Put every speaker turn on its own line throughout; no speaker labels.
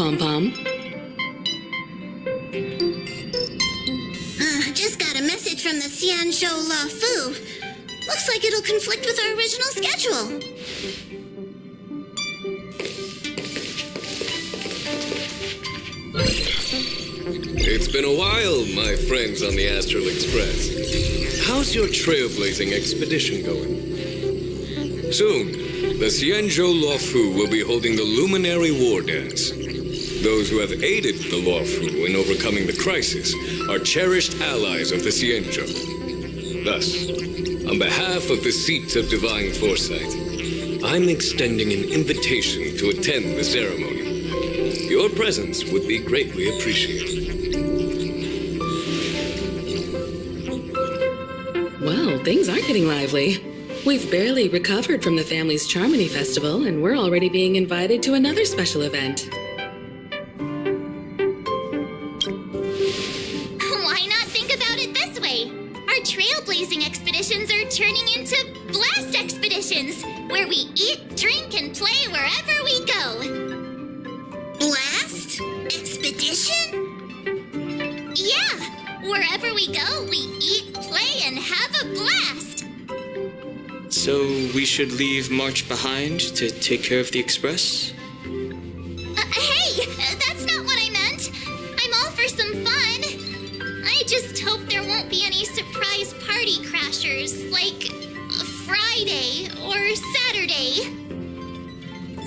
Pom-Pom?
Just got a message from the Xianzhou La Fu. Looks like it'll conflict with our original schedule.
It's been a while, my friends on the Astral Express. How's your trailblazing expedition going? Soon, the Xianzhou Luofu will be holding the Luminary War Dance. Those who have aided the Luofu in overcoming the crisis are cherished allies of the Xianzhou. Thus, on behalf of the Seat of Divine Foresight, I'm extending an invitation to attend the ceremony. Your presence would be greatly appreciated.
Well, things are getting lively. We've barely recovered from the family's Charmony Festival, and we're already being invited to another special event.
Why not think about it this way? Our trailblazing expeditions are turning into blast expeditions, where we eat, drink, and play wherever we go.
Blast? Expedition?
Yeah, wherever we go, we eat, play, and have a blast.
So we should leave March behind to take care of the Express?
Hey, that's not what I meant. I'm all for some fun. I just hope there won't be any surprise party crashers, like Friday or Saturday.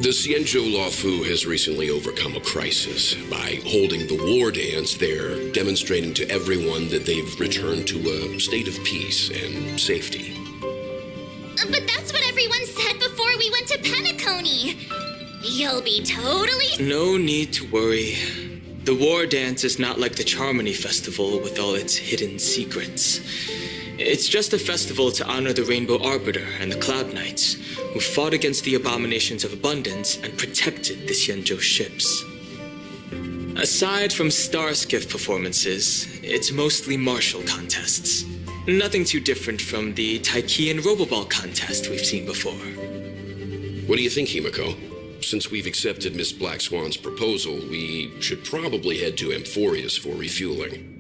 The Xianzhou Luofu has recently overcome a crisis. By holding the war dance, they're demonstrating to everyone that they've returned to a state of peace and safety.
But that's what everyone said before we went to Penacony. You'll be totally...
No need to worry. The war dance is not like the Charmony Festival with all its hidden secrets. It's just a festival to honor the Rainbow Arbiter and the Cloud Knights, who fought against the abominations of abundance and protected the Xianzhou ships. Aside from star skiff performances, it's mostly martial contests. Nothing too different from the Taiki and Roboball contest we've seen before.
What do you think, Himiko? Since we've accepted Miss Black Swan's proposal, we should probably head to Amphorius for refueling.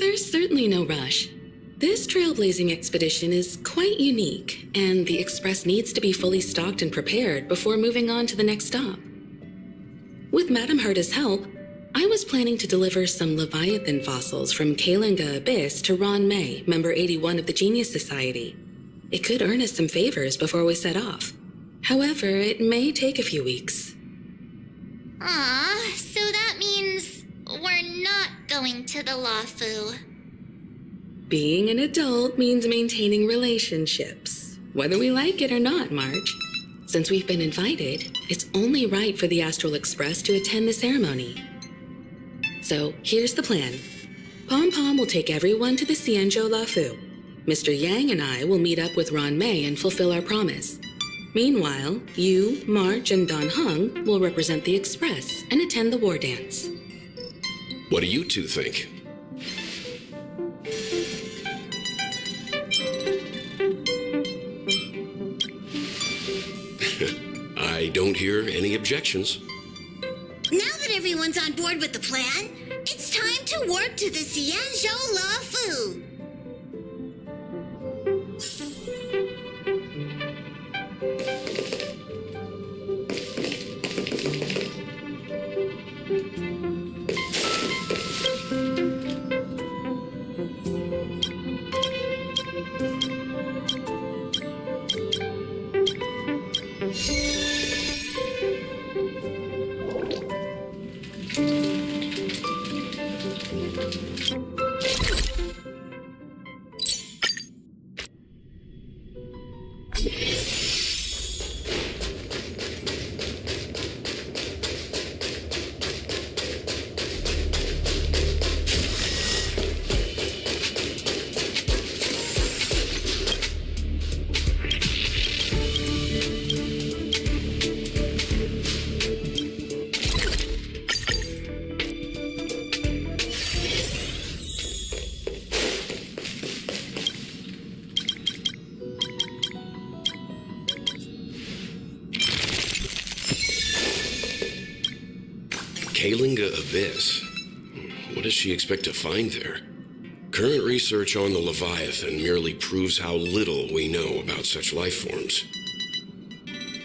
There's certainly no rush. This trailblazing expedition is quite unique, and the Express needs to be fully stocked and prepared before moving on to the next stop. With Madame Herta's help, I was planning to deliver some Leviathan fossils from Kalinga Abyss to Ron May, member 81 of the Genius Society. It could earn us some favors before we set off. However, it may take a few weeks.
So that means we're not going to the Luofu.
Being an adult means maintaining relationships, whether we like it or not, Marge. Since we've been invited, it's only right for the Astral Express to attend the ceremony. So, here's the plan. Pom-Pom will take everyone to the Xianzhou Luofu. Mr. Yang and I will meet up with Ron May and fulfill our promise. Meanwhile, you, March, and Don Hung will represent the Express and attend the war dance.
What do you two think? I don't hear any objections.
Now that everyone's on board with the plan, it's time to warp to the Xianzhou Luofu.
Kalinga Abyss. What does she expect to find there? Current research on the Leviathan merely proves how little we know about such life forms.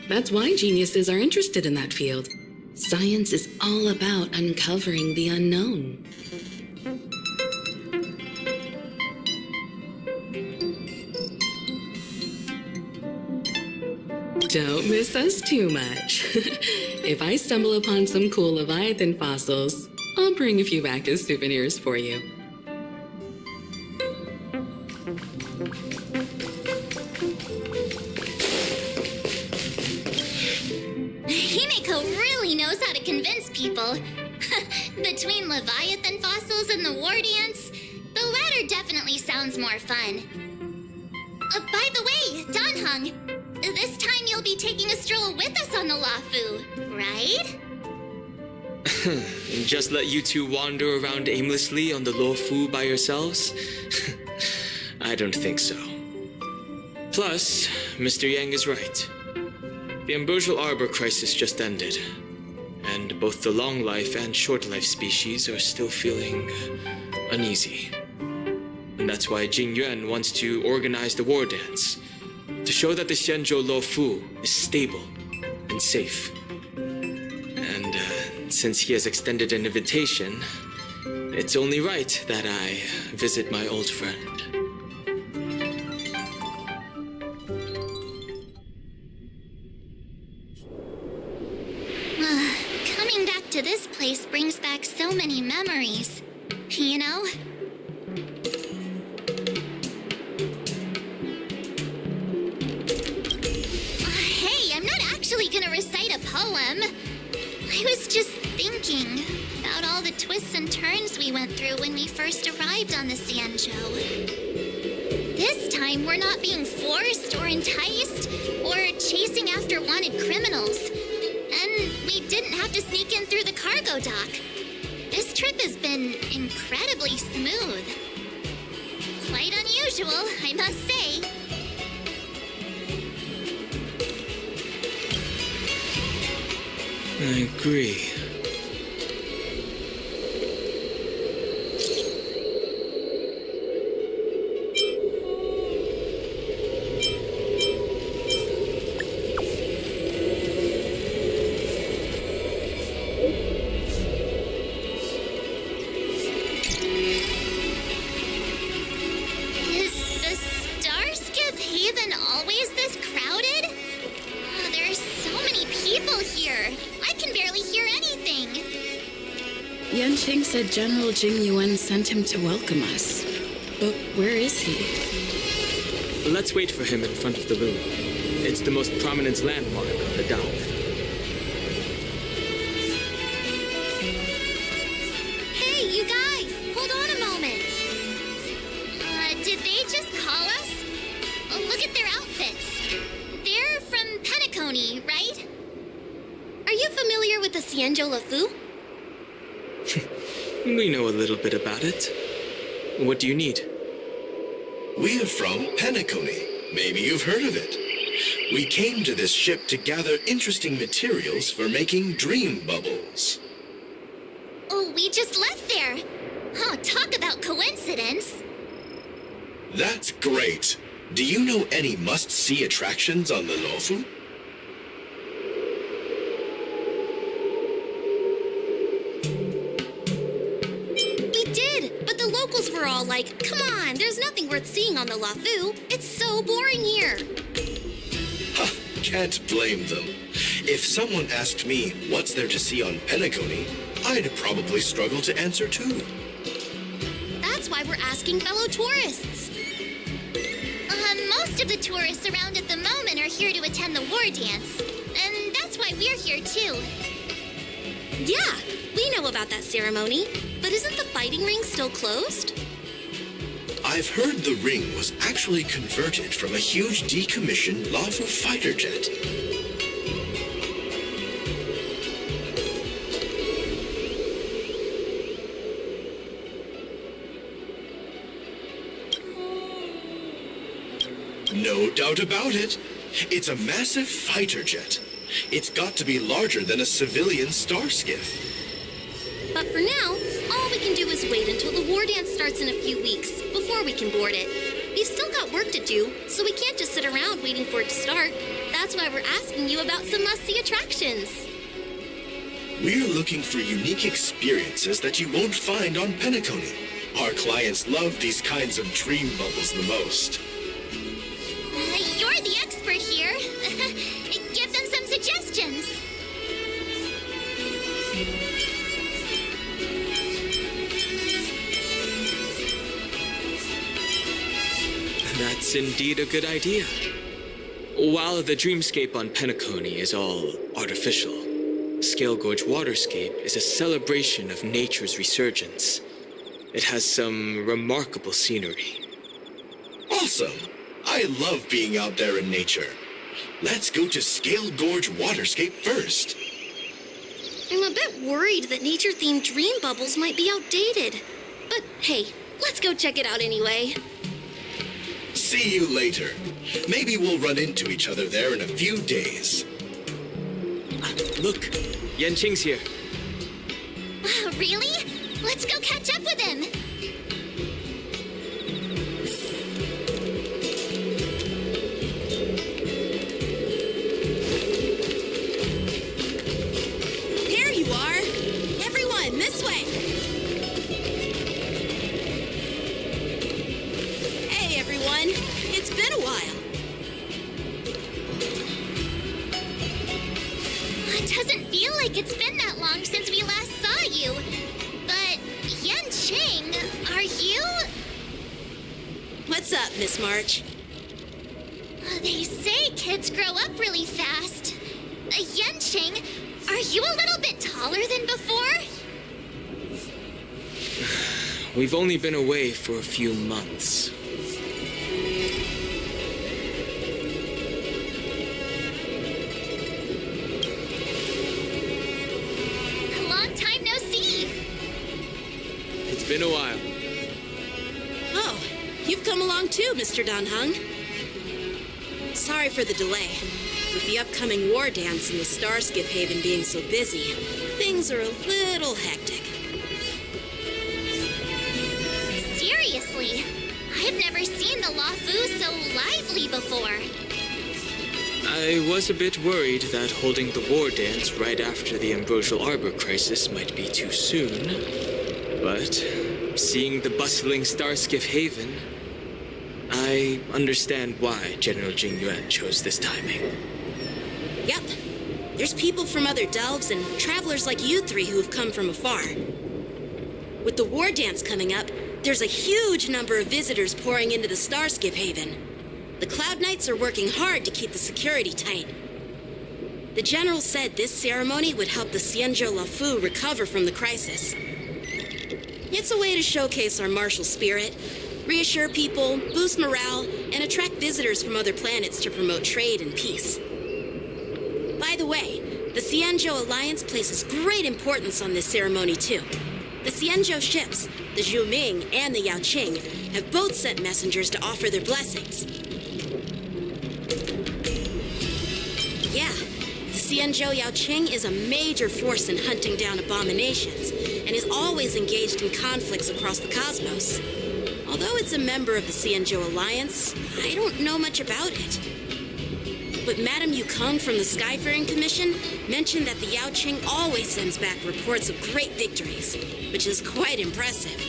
That's why geniuses are interested in that field. Science is all about uncovering the unknown. Don't miss us too much. If I stumble upon some cool Leviathan fossils, I'll bring a few back as souvenirs for you.
Himeko really knows how to convince people. Between Leviathan fossils and the war dance, the latter definitely sounds more fun. By the way, Danhung, this time you'll be taking a stroll with us on the Lafu, right?
Just let you two wander around aimlessly on the Luofu by yourselves? I don't think so. Plus, Mr. Yang is right. The Ambrosial Arbor crisis just ended, and both the long life and short life species are still feeling uneasy. And that's why Jing Yuan wants to organize the war dance, to show that the Xianzhou Luofu is stable and safe. And since he has extended an invitation, it's only right that I visit my old friend.
Coming back to this place brings back so many memories, you know? Hey, I'm not actually gonna recite a poem. I was just thinking about all the twists and turns we went through when we first arrived on the Xianzhou. This time, we're not being forced or enticed or chasing after wanted criminals. And we didn't have to sneak in through the cargo dock. This trip has been incredibly smooth. Quite unusual, I must say.
I agree.
Is the Starskiff Haven always this crowded? Oh, there are so many people here. I can barely hear anything.
Yanqing said General Jing Yuan sent him to welcome us. But where is he?
Let's wait for him in front of the room. It's the most prominent landmark on the dock.
Hey, you guys! Hold on a moment. Did they just call us? Oh, look at their outfits. They're from Penacony, right? Are you familiar with the Xianzhou Luofu?
We know a little bit about it. What do you need?
We're from Penacony. Maybe you've heard of it. We came to this ship to gather interesting materials for making dream bubbles.
Oh, we just left there. Oh, talk about coincidence.
That's great. Do you know any must-see attractions on the Luofu?
We did, but the locals were all like, come on, there's nothing worth seeing on the Luofu. It's so boring here.
Ha, can't blame them. If someone asked me what's there to see on Penacony, I'd probably struggle to answer too.
That's why we're asking fellow tourists.
Most of the tourists around at the moment are here to attend the war dance. And that's why we're here too.
Yeah, we know about that ceremony. But isn't the fighting ring still closed?
I've heard the ring was actually converted from a huge decommissioned Luofu fighter jet. No doubt about it. It's a massive fighter jet. It's got to be larger than a civilian star skiff.
But for now, all we can do is wait until the war dance starts in a few weeks before we can board it. We've still got work to do, so we can't just sit around waiting for it to start. That's why we're asking you about some must-see attractions.
We're looking for unique experiences that you won't find on Penacony. Our clients love these kinds of dream bubbles the most.
You're the expert here. Give them some suggestions.
That's indeed a good idea. While the dreamscape on Penacony is all artificial, Scale Gorge Waterscape is a celebration of nature's resurgence. It has some remarkable scenery.
Awesome! I love being out there in nature. Let's go to Scale Gorge Waterscape first.
I'm a bit worried that nature-themed dream bubbles might be outdated. But hey, let's go check it out anyway.
See you later. Maybe we'll run into each other there in a few days.
Look, Yanqing's here.
Really? Let's go catch up with him.
There you are! Everyone, this way! Hey, everyone. It's been a while.
It doesn't feel like it's been that long since we last saw you. But, Yanqing, are you?
What's up, Miss March?
They say kids grow up really fast. Yanqing, are you a little bit taller than before?
We've only been away for a few months.
Long time no see.
It's been a while.
Oh, you've come along too, Mr. Danheng. Sorry for the delay. With the upcoming war dance and the Starskiff Haven being so busy, things are a little hectic.
Seriously, I've never seen the Luofu so lively before.
I was a bit worried that holding the war dance right after the Ambrosial Arbor crisis might be too soon. But seeing the bustling Starskiff Haven, I understand why General Jing Yuan chose this timing.
Yep. There's people from other delves and travelers like you three who have come from afar. With the war dance coming up, there's a huge number of visitors pouring into the Starskiff Haven. The Cloud Knights are working hard to keep the security tight. The General said this ceremony would help the Xianzhou Luofu recover from the crisis. It's a way to showcase our martial spirit, reassure people, boost morale, and attract visitors from other planets to promote trade and peace. By the way, the Xianzhou Alliance places great importance on this ceremony too. The Xianzhou ships, the Zhuming and the Yaoqing, have both sent messengers to offer their blessings. Yeah, the Xianzhou Yaoqing is a major force in hunting down abominations and is always engaged in conflicts across the cosmos. Although it's a member of the Xianzhou Alliance, I don't know much about it. But Madame Yukong from the Skyfaring Commission mentioned that the Yaoqing always sends back reports of great victories, which is quite impressive.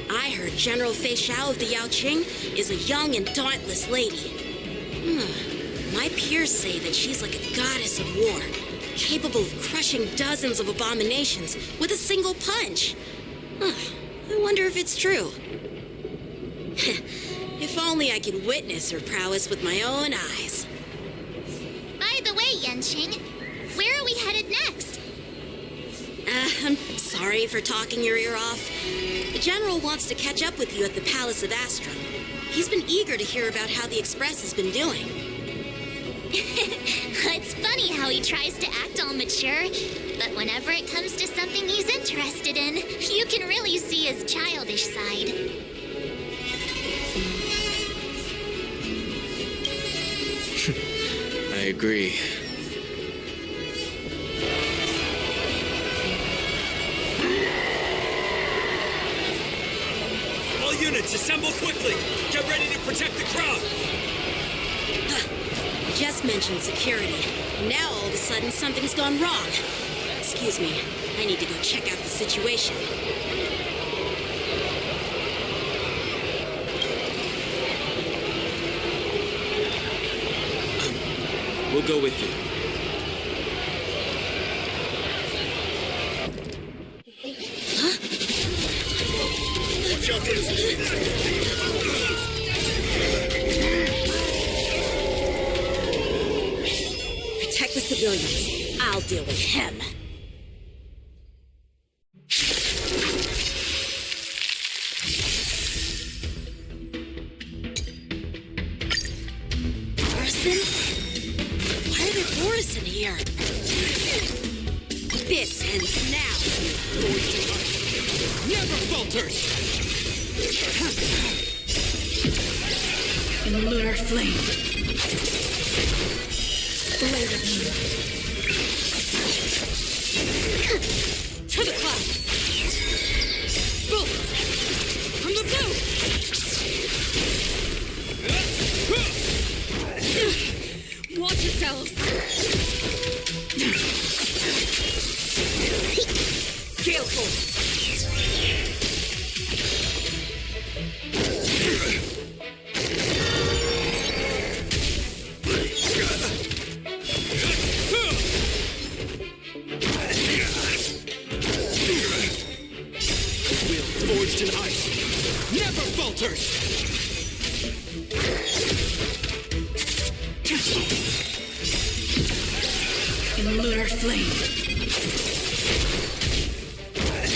I heard General Fei Xiao of the Yaoqing is a young and dauntless lady. My peers say that she's like a goddess of war, capable of crushing dozens of abominations with a single punch. I wonder if it's true. If only I could witness her prowess with my own eyes.
By the way, Yanqing, where are we headed next?
I'm sorry for talking your ear off. The General wants to catch up with you at the Palace of Astrum. He's been eager to hear about how the Express has been doing.
It's funny how he tries to act all mature, but whenever it comes to something he's interested in, you can really see his childish side.
I agree.
Assemble quickly! Get ready to protect the crowd!
Just mentioned security. Now all of a sudden something's gone wrong. Excuse me. I need to go check out the situation.
We'll go with you.
Watch out for this.
Protect the civilians. I'll deal with him. Morrison? Why are there Boris in here? This ends now.
Never falters!
In the lunar flame. Blade of moon.
To the cloud. Boom! From the blue! Watch yourselves! Gale force!
Forged in ice! Never falters!
In the lunar flame.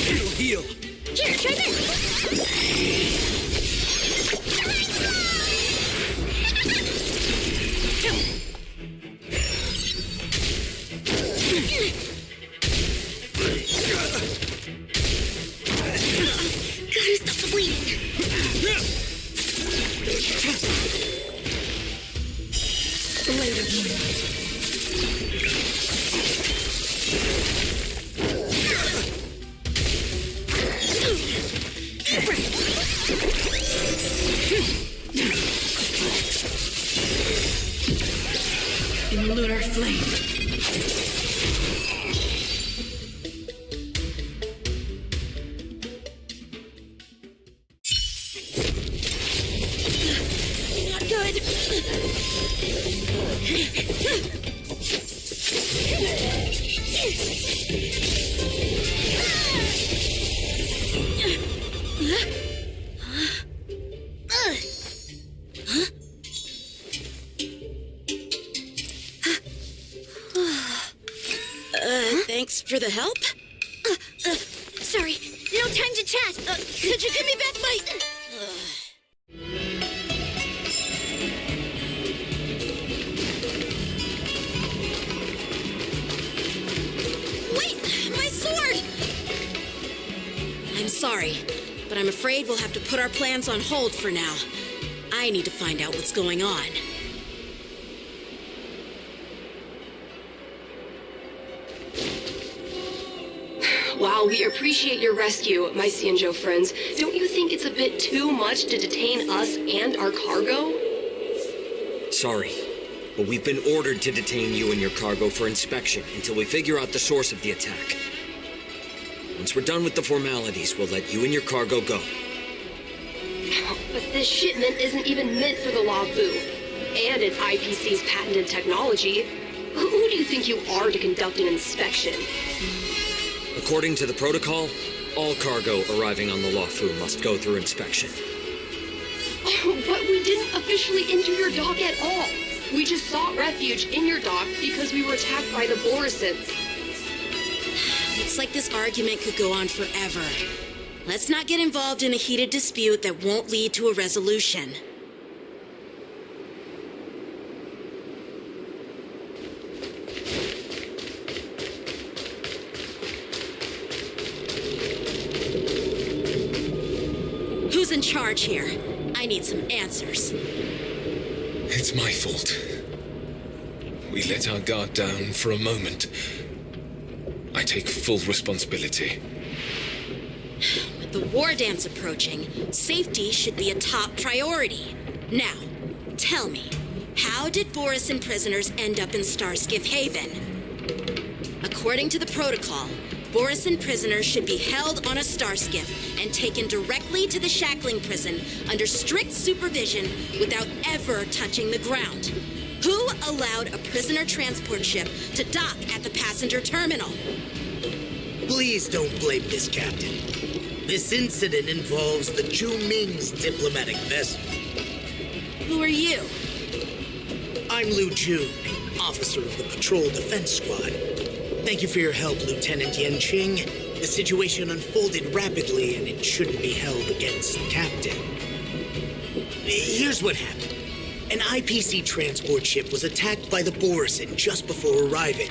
It'll heal!
Here, try this. Gotta stop the bleeding.
Blade of moon. In the lunar flame.
Not good. Thanks for the help.
Sorry, no time to chat. Could you give me back my...
Wait, my sword! I'm sorry, but I'm afraid we'll have to put our plans on hold for now. I need to find out what's going on.
While we appreciate your rescue, my Xianzhou friends, don't you think it's a bit too much to detain us and our cargo?
Sorry, but we've been ordered to detain you and your cargo for inspection until we figure out the source of the attack. Once we're done with the formalities, we'll let you and your cargo go.
But this shipment isn't even meant for the Lafu, and it's IPC's patented technology. Who do you think you are to conduct an inspection?
According to the protocol, all cargo arriving on the Lafu must go through inspection.
But we didn't officially enter your dock at all. We just sought refuge in your dock because we were attacked by the Borisons.
Looks like this argument could go on forever. Let's not get involved in a heated dispute that won't lead to a resolution. Who's in charge here? I need some answers.
It's my fault. We let our guard down for a moment. I take full responsibility.
But the war dance approaching, safety should be a top priority. Now, tell me, how did Borisin prisoners end up in Starskiff Haven? According to the protocol, Borisin prisoners should be held on a Starskiff and taken directly to the shackling prison under strict supervision without ever touching the ground. Who allowed a prisoner transport ship to dock at the passenger terminal?
Please don't blame this, Captain. This incident involves the Zhu Ming's diplomatic vessel.
Who are you?
I'm Liu Jun, officer of the Patrol Defense Squad. Thank you for your help, Lieutenant Yanqing. The situation unfolded rapidly, and it shouldn't be held against the captain. Here's what happened. An IPC transport ship was attacked by the Borisin just before arriving,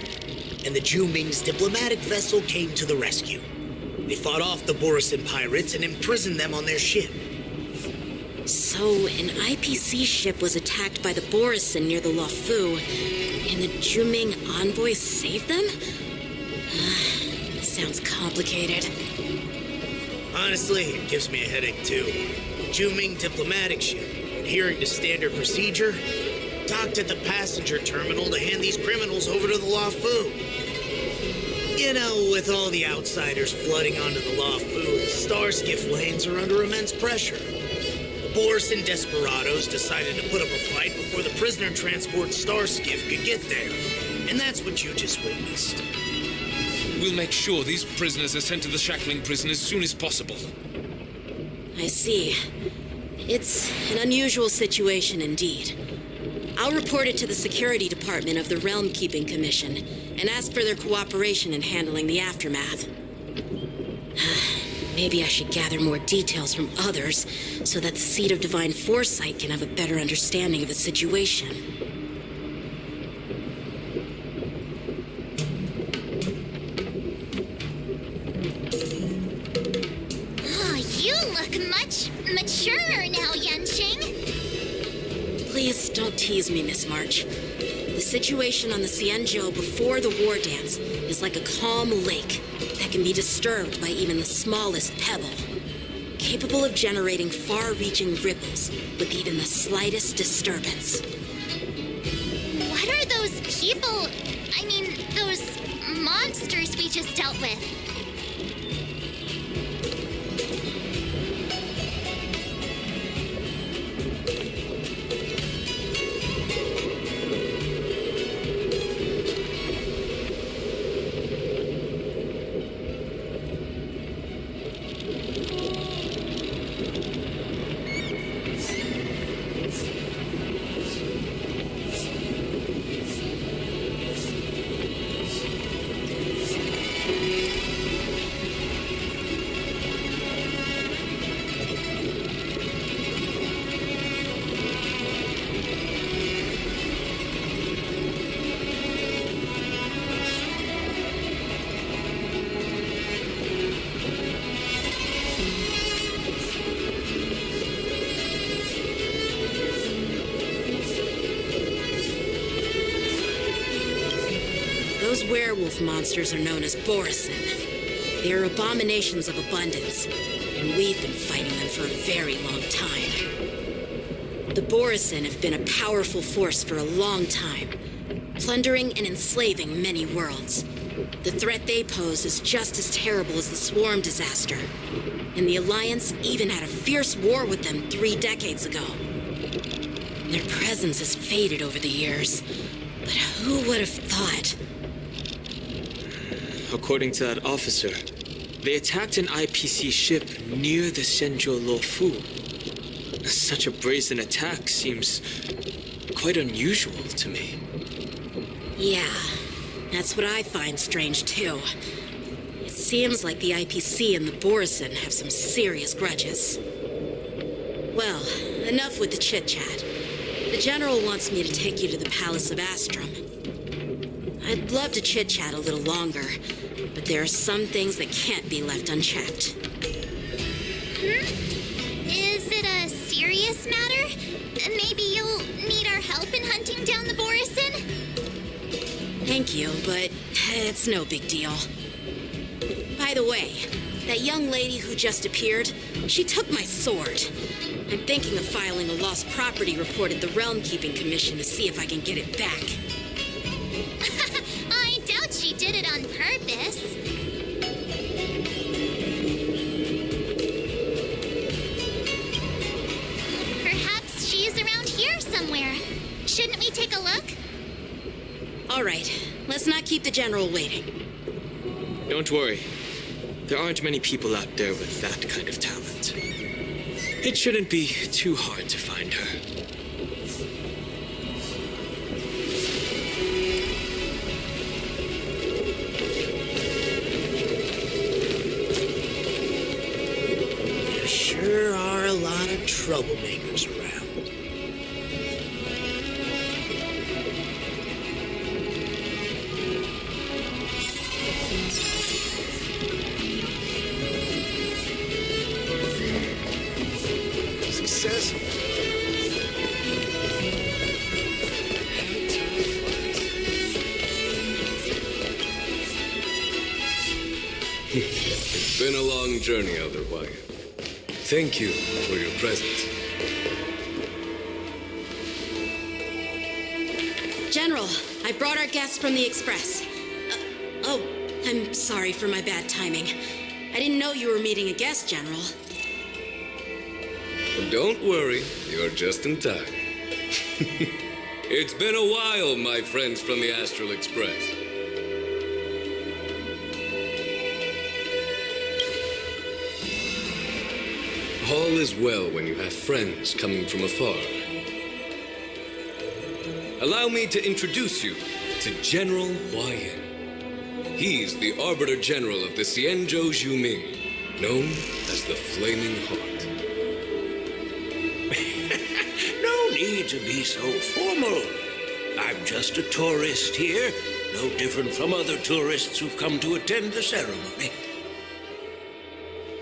and the Zhu Ming's diplomatic vessel came to the rescue. They fought off the Borisin pirates and imprisoned them on their ship.
So, an IPC ship was attacked by the Borisin near the Luofu, and the Zhu Ming envoys saved them? Sounds complicated.
Honestly, it gives me a headache too. Zhu Ming diplomatic ship, adhering to standard procedure, docked at the passenger terminal to hand these criminals over to the Luofu. You know, with all the outsiders flooding onto the Luofu, the Starskiff lanes are under immense pressure. The Borisin desperados decided to put up a fight before the prisoner transport Starskiff could get there. And that's what you just witnessed.
We'll make sure these prisoners are sent to the shackling prison as soon as possible.
I see. It's an unusual situation indeed. I'll report it to the security department of the Realm Keeping Commission and ask for their cooperation in handling the aftermath. Maybe I should gather more details from others so that the Seat of Divine Foresight can have a better understanding of the situation.
You look much maturer now, Yanqing.
Please don't tease me, Miss March. The situation on the Xianzhou before the war dance is like a calm lake that can be disturbed by even the smallest pebble, capable of generating far-reaching ripples with even the slightest disturbance.
What are those people? I mean, those monsters we just dealt with?
Those werewolf monsters are known as Borisin. They are abominations of abundance, and we've been fighting them for a very long time. The Borisin have been a powerful force for a long time, plundering and enslaving many worlds. The threat they pose is just as terrible as the Swarm disaster, and the Alliance even had a fierce war with them 3 decades ago. Their presence has faded over the years, but who would have thought?
According to that officer, they attacked an IPC ship near the Shenzhou Luofu. Such a brazen attack seems quite unusual to me.
Yeah, that's what I find strange too. It seems like the IPC and the Borisin have some serious grudges. Well, enough with the chit-chat. The General wants me to take you to the Palace of Astrum. I'd love to chit-chat a little longer, but there are some things that can't be left unchecked.
Is it a serious matter? Maybe you'll need our help in hunting down the Borisin?
Thank you, but it's no big deal. By the way, That young lady who just appeared, she took my sword. I'm thinking of filing a lost property report at the Realm Keeping Commission to see if I can get it back.
I doubt she did it on purpose. Perhaps she's around here somewhere. Shouldn't we take a look?
All right, let's not keep the General waiting.
Don't worry. There aren't many people out there with that kind of talent. It shouldn't be too hard to find her.
There sure are a lot of troublemakers around. Success.
It's been a long journey, Elder Wyatt. Thank you for your presence.
General, I brought our guests from the Express. I'm sorry for my bad timing. I didn't know you were meeting a guest, General.
Don't worry, you're just in time. It's been a while, my friends from the Astral Express. All is well when you have friends coming from afar. Allow me to introduce you to General Wyatt. He's the Arbiter General of the Xianzhou Zhuming, known as the Flaming Heart.
No need to be so formal. I'm just a tourist here, no different from other tourists who've come to attend the ceremony.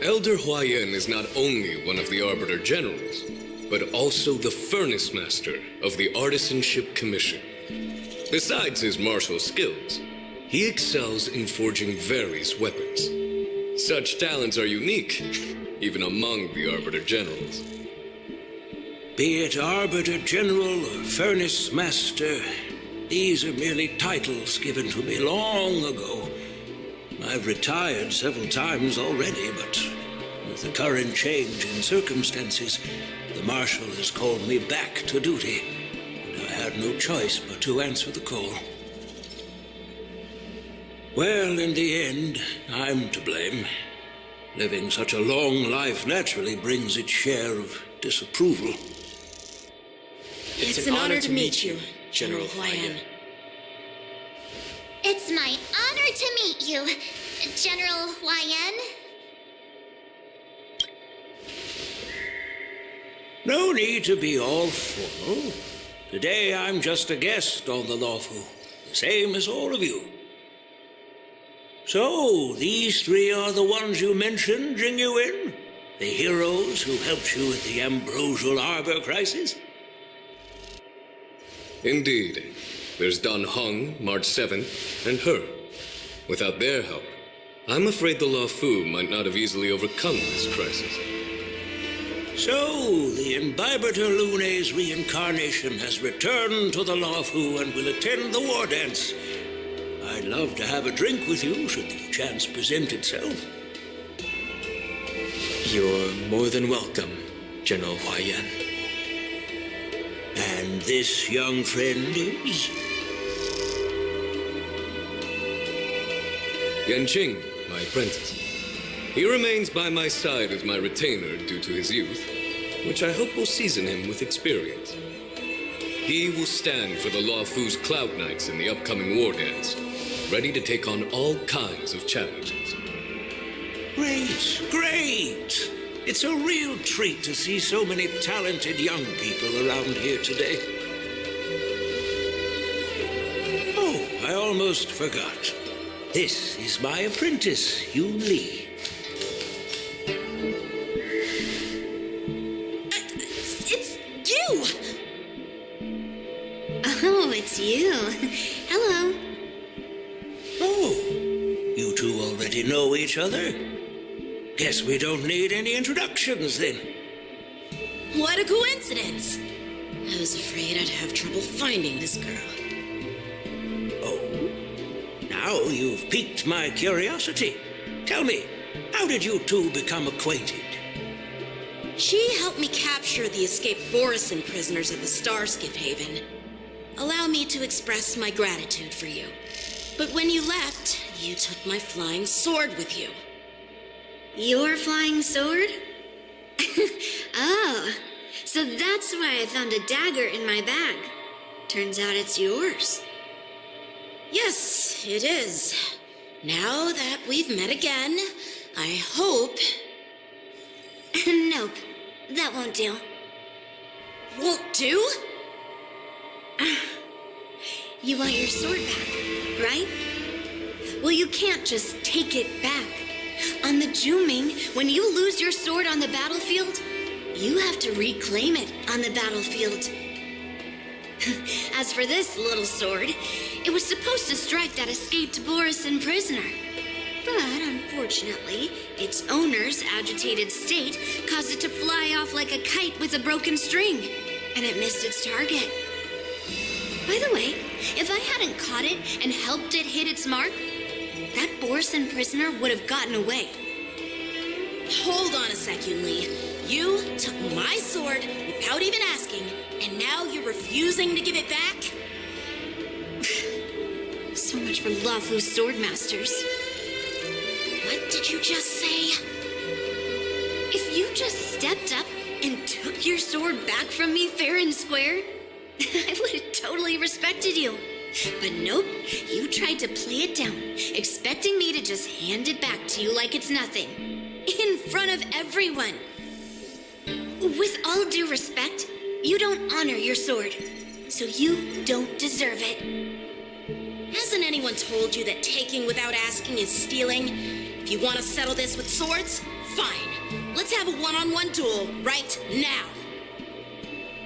Elder Huayan is not only one of the Arbiter Generals, but also the Furnace Master of the Artisanship Commission. Besides his martial skills, he excels in forging various weapons. Such talents are unique, even among the Arbiter Generals.
Be it Arbiter General or Furnace Master, these are merely titles given to me long ago. I've retired several times already, but with the current change in circumstances, the Marshal has called me back to duty, and I had no choice but to answer the call. Well, in the end, I'm to blame. Living such a long life naturally brings its share of disapproval.
It's an honor to meet you, General Huayan.
It's my honor to meet you, General Huayan.
No need to be all formal. Today I'm just a guest on the Luofu, the same as all of you. So, these three are the ones you mentioned, Jingyuin? The heroes who helped you with the Ambrosial Arbor crisis?
Indeed. There's Don Hong, March 7th, and her. Without their help, I'm afraid the Luofu might not have easily overcome this crisis.
So, the Imbibitor Lune's reincarnation has returned to the Luofu and will attend the war dance. I'd love to have a drink with you should the chance present itself.
You're more than welcome, General Huayan.
And this young friend is?
Yanqing, my apprentice. He remains by my side as my retainer due to his youth, which I hope will season him with experience. He will stand for the Luofu's Cloud Knights in the upcoming war dance, ready to take on all kinds of challenges.
Great, great! It's a real treat to see so many talented young people around here today. Oh, I almost forgot. This is my apprentice, Yun Li.
It's you!
Oh, it's you. Hello.
Oh, you two already know each other? Guess we don't need any introductions then.
What a coincidence! I was afraid I'd have trouble finding this girl.
Oh, now you've piqued my curiosity. Tell me, how did you two become acquainted?
She helped me capture the escaped Borisin prisoners at the Starskiff Haven. Allow me to express my gratitude for you. But when you left, you took my flying sword with you.
Your flying sword? Oh, so that's why I found a dagger in my bag. Turns out it's yours.
Yes, it is. Now that we've met again, I hope...
Nope, that won't do.
Won't do?
You want your sword back, right? Well, you can't just take it back. On the Juming, when you lose your sword on the battlefield, you have to reclaim it on the battlefield. As for this little sword, it was supposed to strike that escaped Borisin prisoner. But unfortunately, its owner's agitated state caused it to fly off like a kite with a broken string, and it missed its target. By the way, if I hadn't caught it and helped it hit its mark, that Borisin prisoner would have gotten away.
Hold on a second, Lee. You took my sword without even asking, and now you're refusing to give it back?
So much for Lafu's swordmasters.
What did you just say?
If you just stepped up and took your sword back from me fair and square, I would have totally respected you. But nope, you tried to play it down, expecting me to just hand it back to you like it's nothing. In front of everyone. With all due respect, you don't honor your sword, so you don't deserve it.
Hasn't anyone told you that taking without asking is stealing? If you want to settle this with swords, fine. Let's have a one-on-one duel right now.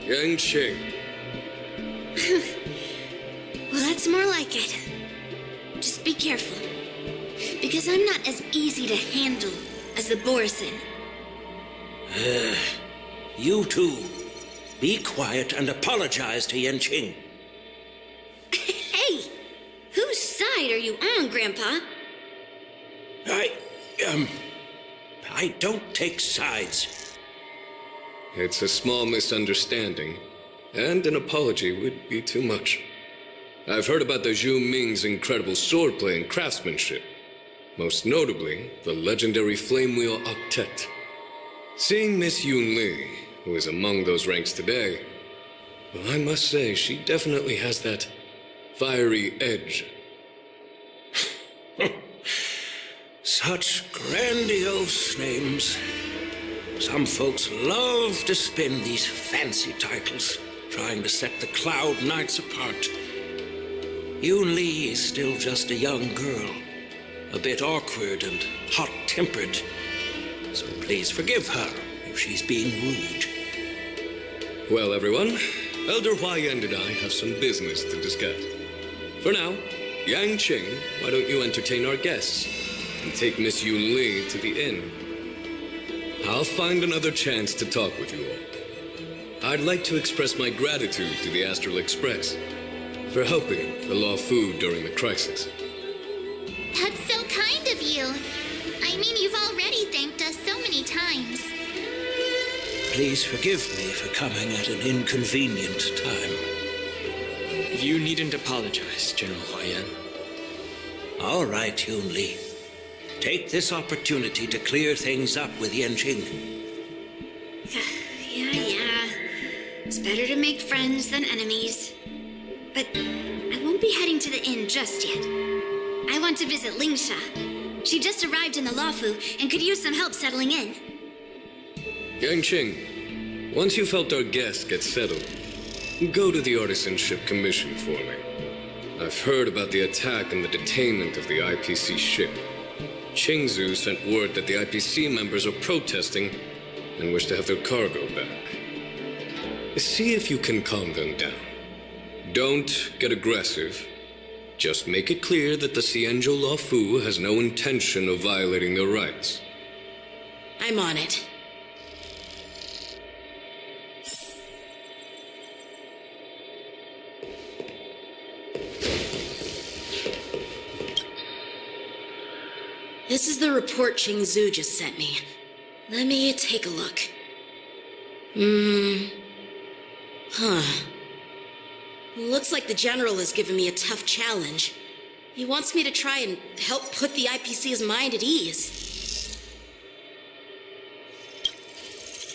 Yang Qing.
Well, that's more like it. Just be careful, because I'm not as easy to handle as the Borisin.
You two, be quiet and apologize to Yan Qing.
Hey, whose side are you on, Grandpa?
I don't take sides.
It's a small misunderstanding, and an apology would be too much. I've heard about the Zhu Ming's incredible swordplay and craftsmanship, most notably the legendary Flame Wheel Octet. Seeing Miss Yun Li, who is among those ranks today, well, I must say she definitely has that fiery edge.
Such grandiose names. Some folks love to spin these fancy titles, trying to set the Cloud Knights apart. Yun Li is still just a young girl, a bit awkward and hot-tempered. So please forgive her if she's being rude.
Well, everyone, Elder Huayan and I have some business to discuss. For now, Yang Qing, why don't you entertain our guests and take Miss Yun Li to the inn? I'll find another chance to talk with you all. I'd like to express my gratitude to the Astral Express for helping the Law Fu during the crisis.
That's so kind of you. I mean, you've already thanked us so many times.
Please forgive me for coming at an inconvenient time.
You needn't apologize, General Huayan.
All right, Yun Li. Take this opportunity to clear things up with Yan Qing.
Yeah. It's better to make friends than enemies. But I won't be heading to the inn just yet. I want to visit Lingsha. She just arrived in the Lafu and could use some help settling in.
Yang Qing, once you've helped our guests get settled, go to the Artisanship Commission for me. I've heard about the attack and the detainment of the IPC ship. Qingzu sent word that the IPC members are protesting and wish to have their cargo back. See if you can calm them down. Don't get aggressive. Just make it clear that the Xianzhou Law Fu has no intention of violating their rights.
I'm on it. This is the report Qingzhu just sent me. Let me take a look. Looks like the General has given me a tough challenge. He wants me to try and help put the IPC's mind at ease.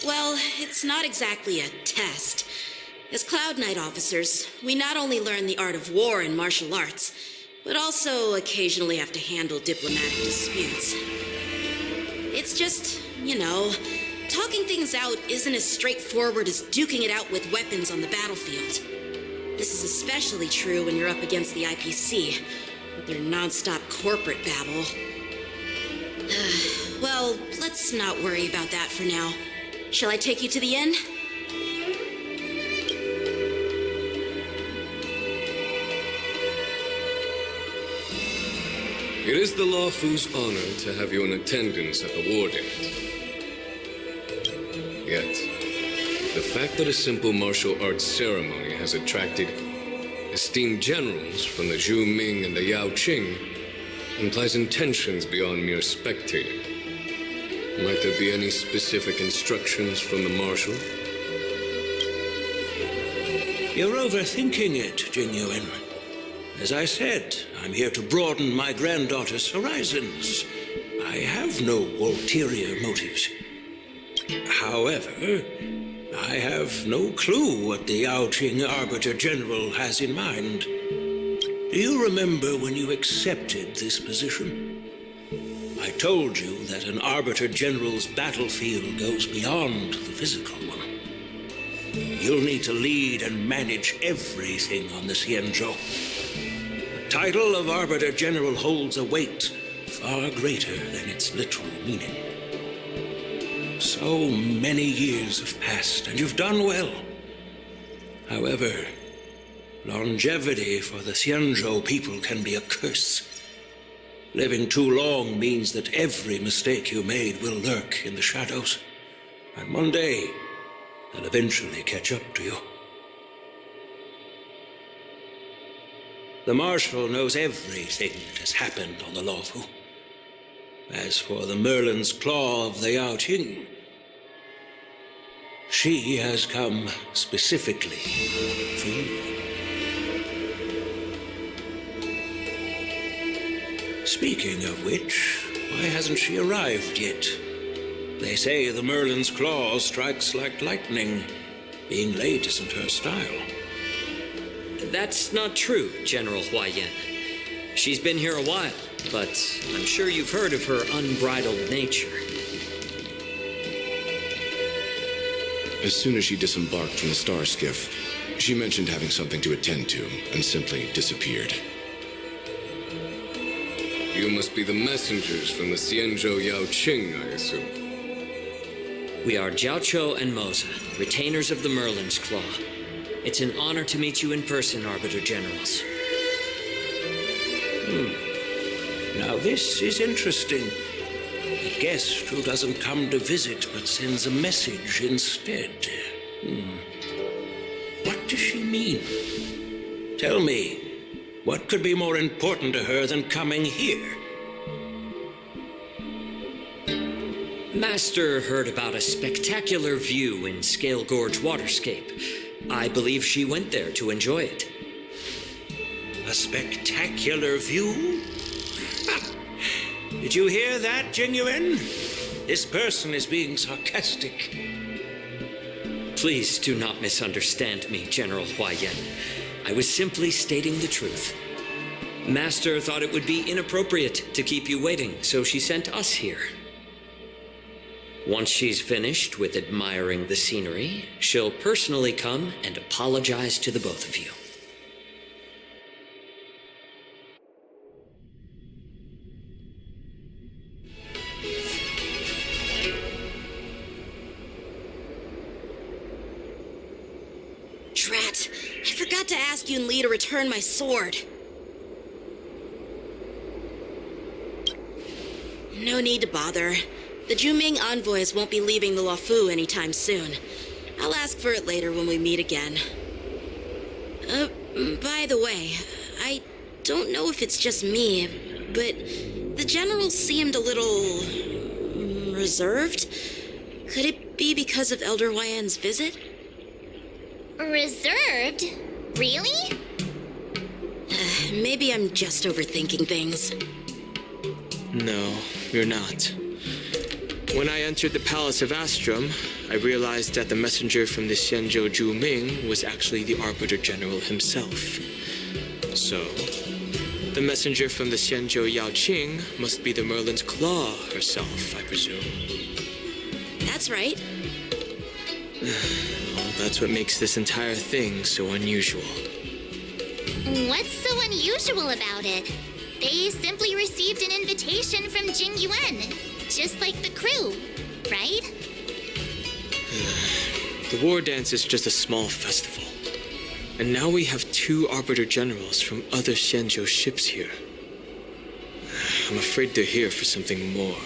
Well, it's not exactly a test. As Cloud Knight officers, we not only learn the art of war and martial arts, but also occasionally have to handle diplomatic disputes. It's just, talking things out isn't as straightforward as duking it out with weapons on the battlefield. This is especially true when you're up against the IPC, with their non-stop corporate babble. Well, let's not worry about that for now. Shall I take you to the inn?
It is the Lawfu's honor to have you in attendance at the war dance. Yet, the fact that a simple martial arts ceremony has attracted esteemed generals from the Zhu Ming and the Yao Qing implies intentions beyond mere spectating. Might there be any specific instructions from the marshal?
You're overthinking it, Jingyuan. As I said, I'm here to broaden my granddaughter's horizons. I have no ulterior motives. However, I have no clue what the Yao Qing Arbiter General has in mind. Do you remember when you accepted this position? I told you that an Arbiter General's battlefield goes beyond the physical one. You'll need to lead and manage everything on the Xianzhou. The title of Arbiter General holds a weight far greater than its literal meaning. So many years have passed, and you've done well. However, longevity for the Xianzhou people can be a curse. Living too long means that every mistake you made will lurk in the shadows. And one day, they'll eventually catch up to you. The Marshal knows everything that has happened on the Lawfu. As for the Merlin's Claw of the Yao Qing, she has come specifically for you. Speaking of which, why hasn't she arrived yet? They say the Merlin's Claw strikes like lightning. Being late isn't her style.
That's not true, General Huaiyan. She's been here a while, but I'm sure you've heard of her unbridled nature.
As soon as she disembarked from the star skiff, she mentioned having something to attend to and simply disappeared.
You must be the messengers from the Xianzhou Yao Qing, I assume.
We are Jiaoqiu and Moza, retainers of the Merlin's Claw. It's an honor to meet you in person, Arbiter Generals.
Now this is interesting. A guest who doesn't come to visit but sends a message instead. What does she mean? Tell me, what could be more important to her than coming here?
Master heard about a spectacular view in Scale Gorge Waterscape. I believe she went there to enjoy it.
A spectacular view? Did you hear that, Jingyuan? This person is being sarcastic.
Please do not misunderstand me, General Huaiyan. I was simply stating the truth. Master thought it would be inappropriate to keep you waiting, so she sent us here. Once she's finished with admiring the scenery, she'll personally come and apologize to the both of you.
Drat, I forgot to ask Yun Li to return my sword. No need to bother. The Juming envoys won't be leaving the Luofu anytime soon. I'll ask for it later when we meet again. By the way, I don't know if it's just me, but the general seemed a little reserved. Could it be because of Elder Huayan's visit?
Reserved? Really?
Maybe I'm just overthinking things.
No, you're not. When I entered the Palace of Astrum, I realized that the messenger from the Xianzhou Juming was actually the Arbiter General himself. So, the messenger from the Xianzhou Yaoqing must be the Merlin's Claw herself, I presume.
That's right.
Well, that's what makes this entire thing so unusual.
What's so unusual about it? They simply received an invitation from Jing Yuan, just like the crew, right?
The war dance is just a small festival. And now we have 2 Arbiter Generals from other Xianzhou ships here. I'm afraid they're here for something more.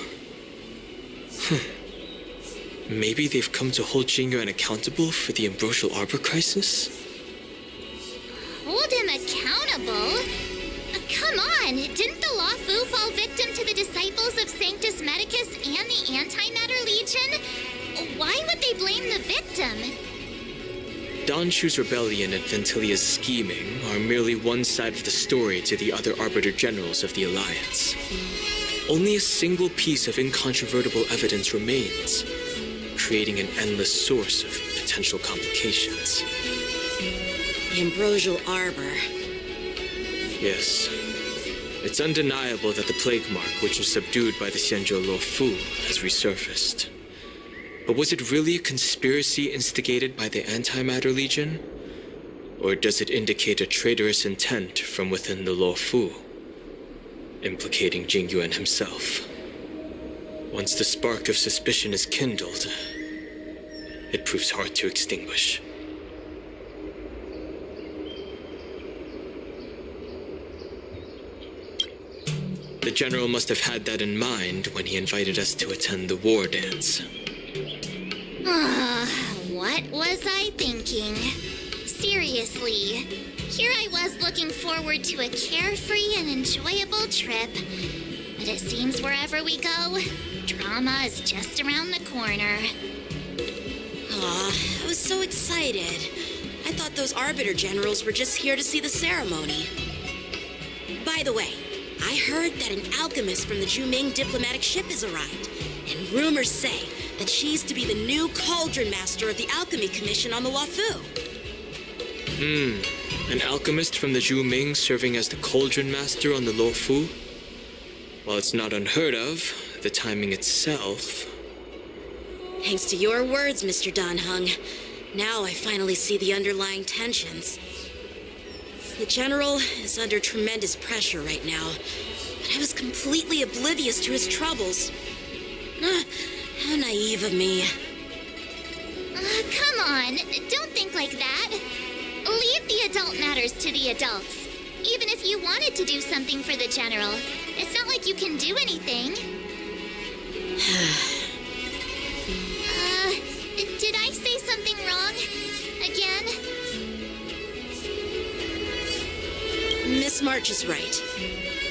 Maybe they've come to hold Jingyuan accountable for the Ambrosial Arbor crisis?
Hold him accountable? Come on, didn't the Luofu fall victim to the disciples of Sanctus Medicus and the Antimatter Legion? Why would they blame the victim?
Don Chu's rebellion and Ventilia's scheming are merely one side of the story to the other Arbiter Generals of the Alliance. Only a single piece of incontrovertible evidence remains, creating an endless source of potential complications.
The Ambrosial Arbor.
Yes. It's undeniable that the plague mark, which was subdued by the Xianzhou Luofu, has resurfaced. But was it really a conspiracy instigated by the Antimatter Legion? Or does it indicate a traitorous intent from within the Luofu, implicating Jingyuan himself? Once the spark of suspicion is kindled, it proves hard to extinguish. The General must have had that in mind when he invited us to attend the war dance.
What was I thinking? Seriously, here I was looking forward to a carefree and enjoyable trip. But it seems wherever we go, drama is just around the corner.
Aw, I was so excited. I thought those Arbiter Generals were just here to see the ceremony. By the way, I heard that an alchemist from the Juming diplomatic ship has arrived, and rumors say that she's to be the new Cauldron Master of the Alchemy Commission on the Luofu.
An alchemist from the Juming serving as the Cauldron Master on the Luofu? While it's not unheard of, the timing itself...
Thanks to your words, Mr. Dan Hung. Now I finally see the underlying tensions. The General is under tremendous pressure right now, but I was completely oblivious to his troubles. How naive of me.
Come on, don't think like that. Leave the adult matters to the adults. Even if you wanted to do something for the General, it's not like you can do anything. Did I say something wrong? Again?
Miss March is right.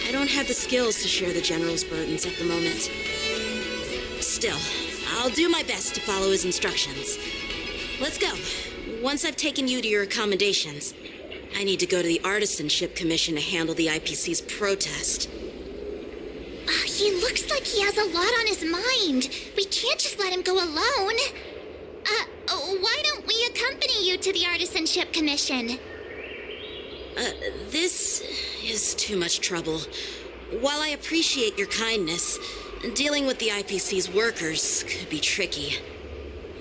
I don't have the skills to share the General's burdens at the moment. Still, I'll do my best to follow his instructions. Let's go. Once I've taken you to your accommodations, I need to go to the Artisanship Commission to handle the IPC's protest.
He looks like he has a lot on his mind. We can't just let him go alone. Why don't we accompany you to the Artisanship Commission?
This is too much trouble. While I appreciate your kindness, dealing with the IPC's workers could be tricky.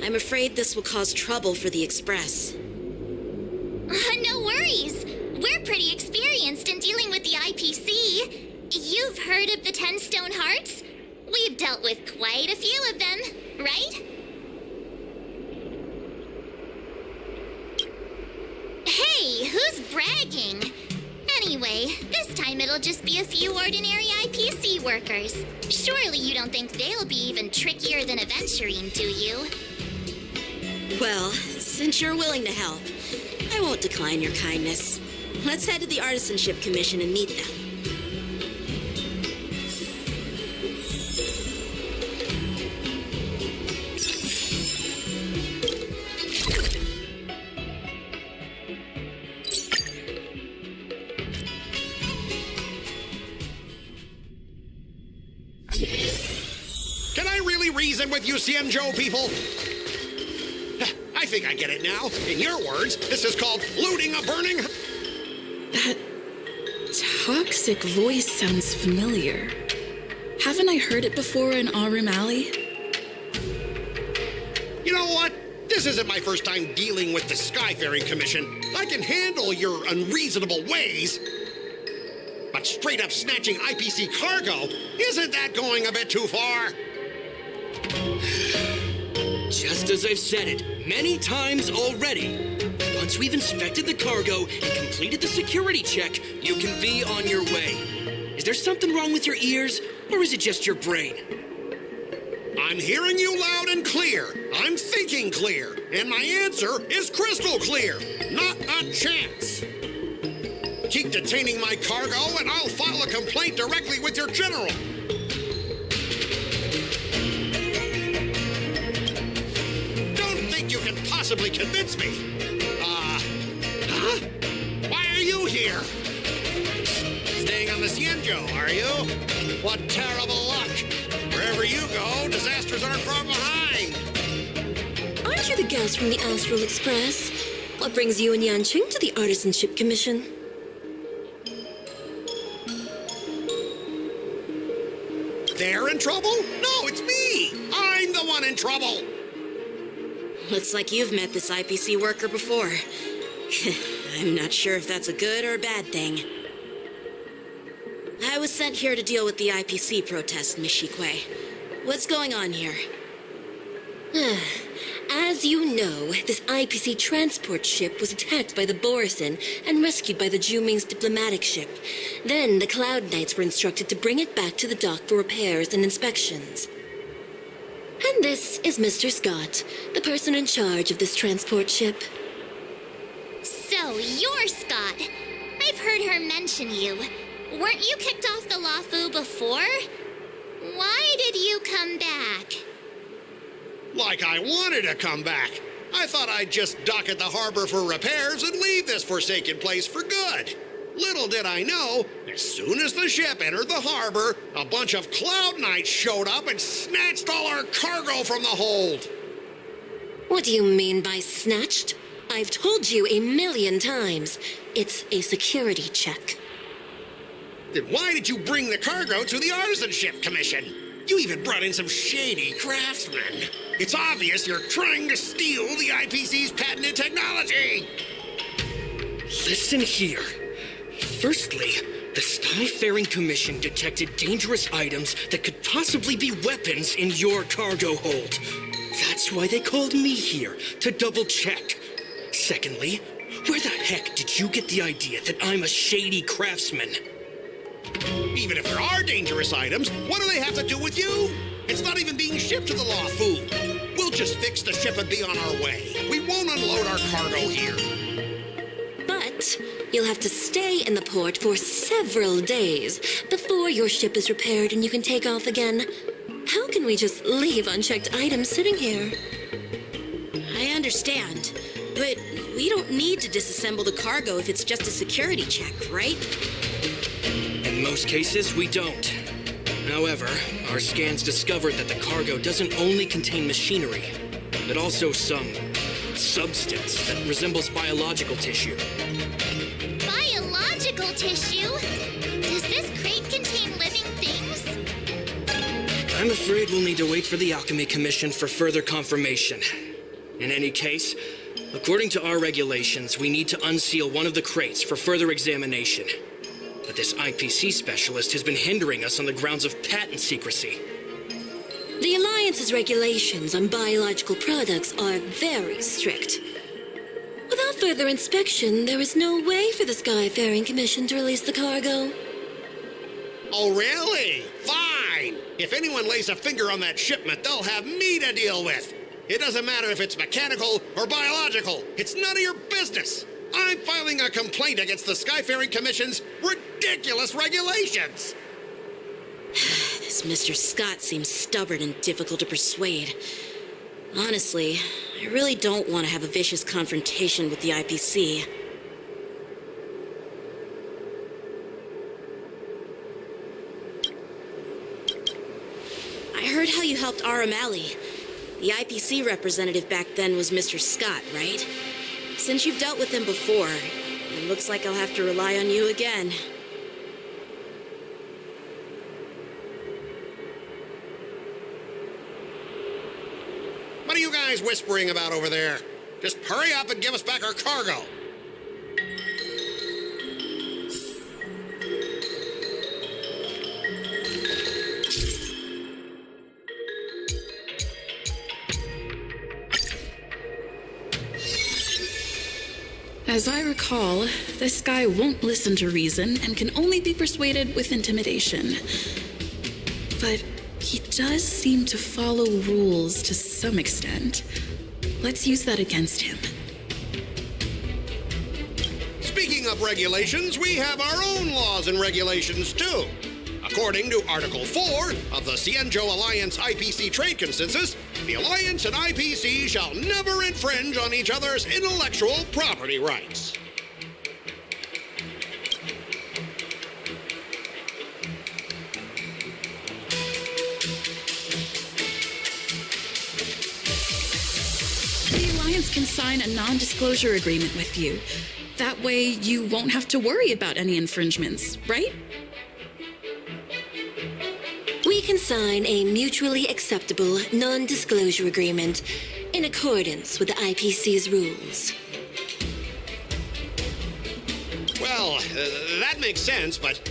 I'm afraid this will cause trouble for the Express.
No worries. We're pretty experienced in dealing with the IPC. You've heard of the 10 Stone Hearts? We've dealt with quite a few of them, right? Hey, who's bragging? Anyway, this time it'll just be a few ordinary IPC workers. Surely you don't think they'll be even trickier than adventuring, do you?
Well, since you're willing to help, I won't decline your kindness. Let's head to the Artisanship Commission and meet them.
Can I really reason with you Xianzhou people? I think I get it now. In your words, this is called looting a burning...
That toxic voice sounds familiar. Haven't I heard it before in Aurum Alley?
You know what? This isn't my first time dealing with the Skyfaring Commission. I can handle your unreasonable ways. But straight up snatching IPC cargo, isn't that going a bit too far?
Just as I've said it many times already. Once we've inspected the cargo and completed the security check, you can be on your way. Is there something wrong with your ears, or is it just your brain?
I'm hearing you loud and clear. I'm thinking clear. And my answer is crystal clear. Not a chance. Keep detaining my cargo and I'll file a complaint directly with your general. Don't think you can possibly convince me. Huh? Why are you here? Staying on the Xianzhou, are you? What terrible luck. Wherever you go, disasters aren't far behind.
Aren't you the guest from the Astral Express? What brings you and Yanqing to the Artisanship Commission?
They're in trouble? No, it's me. I'm the one in trouble.
Looks like you've met this IPC worker before. I'm not sure if that's a good or a bad thing. I was sent here to deal with the IPC protest, Miss Shikwe. What's going on here?
As you know, this IPC transport ship was attacked by the Borisin and rescued by the Juming's diplomatic ship. Then the Cloud Knights were instructed to bring it back to the dock for repairs and inspections. And this is Mr. Scott, the person in charge of this transport ship.
So, you're Scott. I've heard her mention you. Weren't you kicked off the Lafu before? Why did you come back?
Like I wanted to come back. I thought I'd just dock at the harbor for repairs and leave this forsaken place for good. Little did I know, as soon as the ship entered the harbor, a bunch of Cloud Knights showed up and snatched all our cargo from the hold.
What do you mean by snatched? I've told you 1,000,000 times. It's a security check.
Then why did you bring the cargo to the Artisanship Commission? You even brought in some shady craftsmen. It's obvious you're trying to steal the IPC's patented technology.
Listen here. Firstly, the Skyfaring Commission detected dangerous items that could possibly be weapons in your cargo hold. That's why they called me here, to double check. Secondly, where the heck did you get the idea that I'm a shady craftsman?
Even if there are dangerous items, what do they have to do with you? It's not even being shipped to the Lafu. We'll just fix the ship and be on our way. We won't unload our cargo here.
But you'll have to stay in the port for several days before your ship is repaired and you can take off again. How can we just leave unchecked items sitting here?
I understand, but we don't need to disassemble the cargo if it's just a security check, right?
In most cases, we don't. However, our scans discovered that the cargo doesn't only contain machinery, but also some substance that resembles biological tissue.
Biological tissue? Does this crate contain living things?
I'm afraid we'll need to wait for the Alchemy Commission for further confirmation. In any case, according to our regulations, we need to unseal one of the crates for further examination. But this IPC specialist has been hindering us on the grounds of patent secrecy.
The Alliance's regulations on biological products are very strict. Without further inspection, there is no way for the Skyfaring Commission to release the cargo.
Oh, really? Fine. If anyone lays a finger on that shipment, they'll have me to deal with. It doesn't matter if it's mechanical or biological. It's none of your business. I'm filing a complaint against the Skyfaring Commission's ridiculous regulations.
This Mr. Scott seems stubborn and difficult to persuade. Honestly, I really don't want to have a vicious confrontation with the IPC. I heard how you helped R. O'Malley. The IPC representative back then was Mr. Scott, right? Since you've dealt with him before, it looks like I'll have to rely on you again.
What are you guys whispering about over there? Just hurry up and give us back our cargo.
As I recall, this guy won't listen to reason and can only be persuaded with intimidation. But he does seem to follow rules to some extent. Let's use that against him.
Speaking of regulations, we have our own laws and regulations, too. According to Article 4 of the Cienjo Alliance IPC Trade Consensus, the Alliance and IPC shall never infringe on each other's intellectual property rights.
The Alliance can sign a non-disclosure agreement with you. That way, you won't have to worry about any infringements, right?
We can sign a mutually acceptable non-disclosure agreement in accordance with the IPC's rules.
Well, that makes sense, but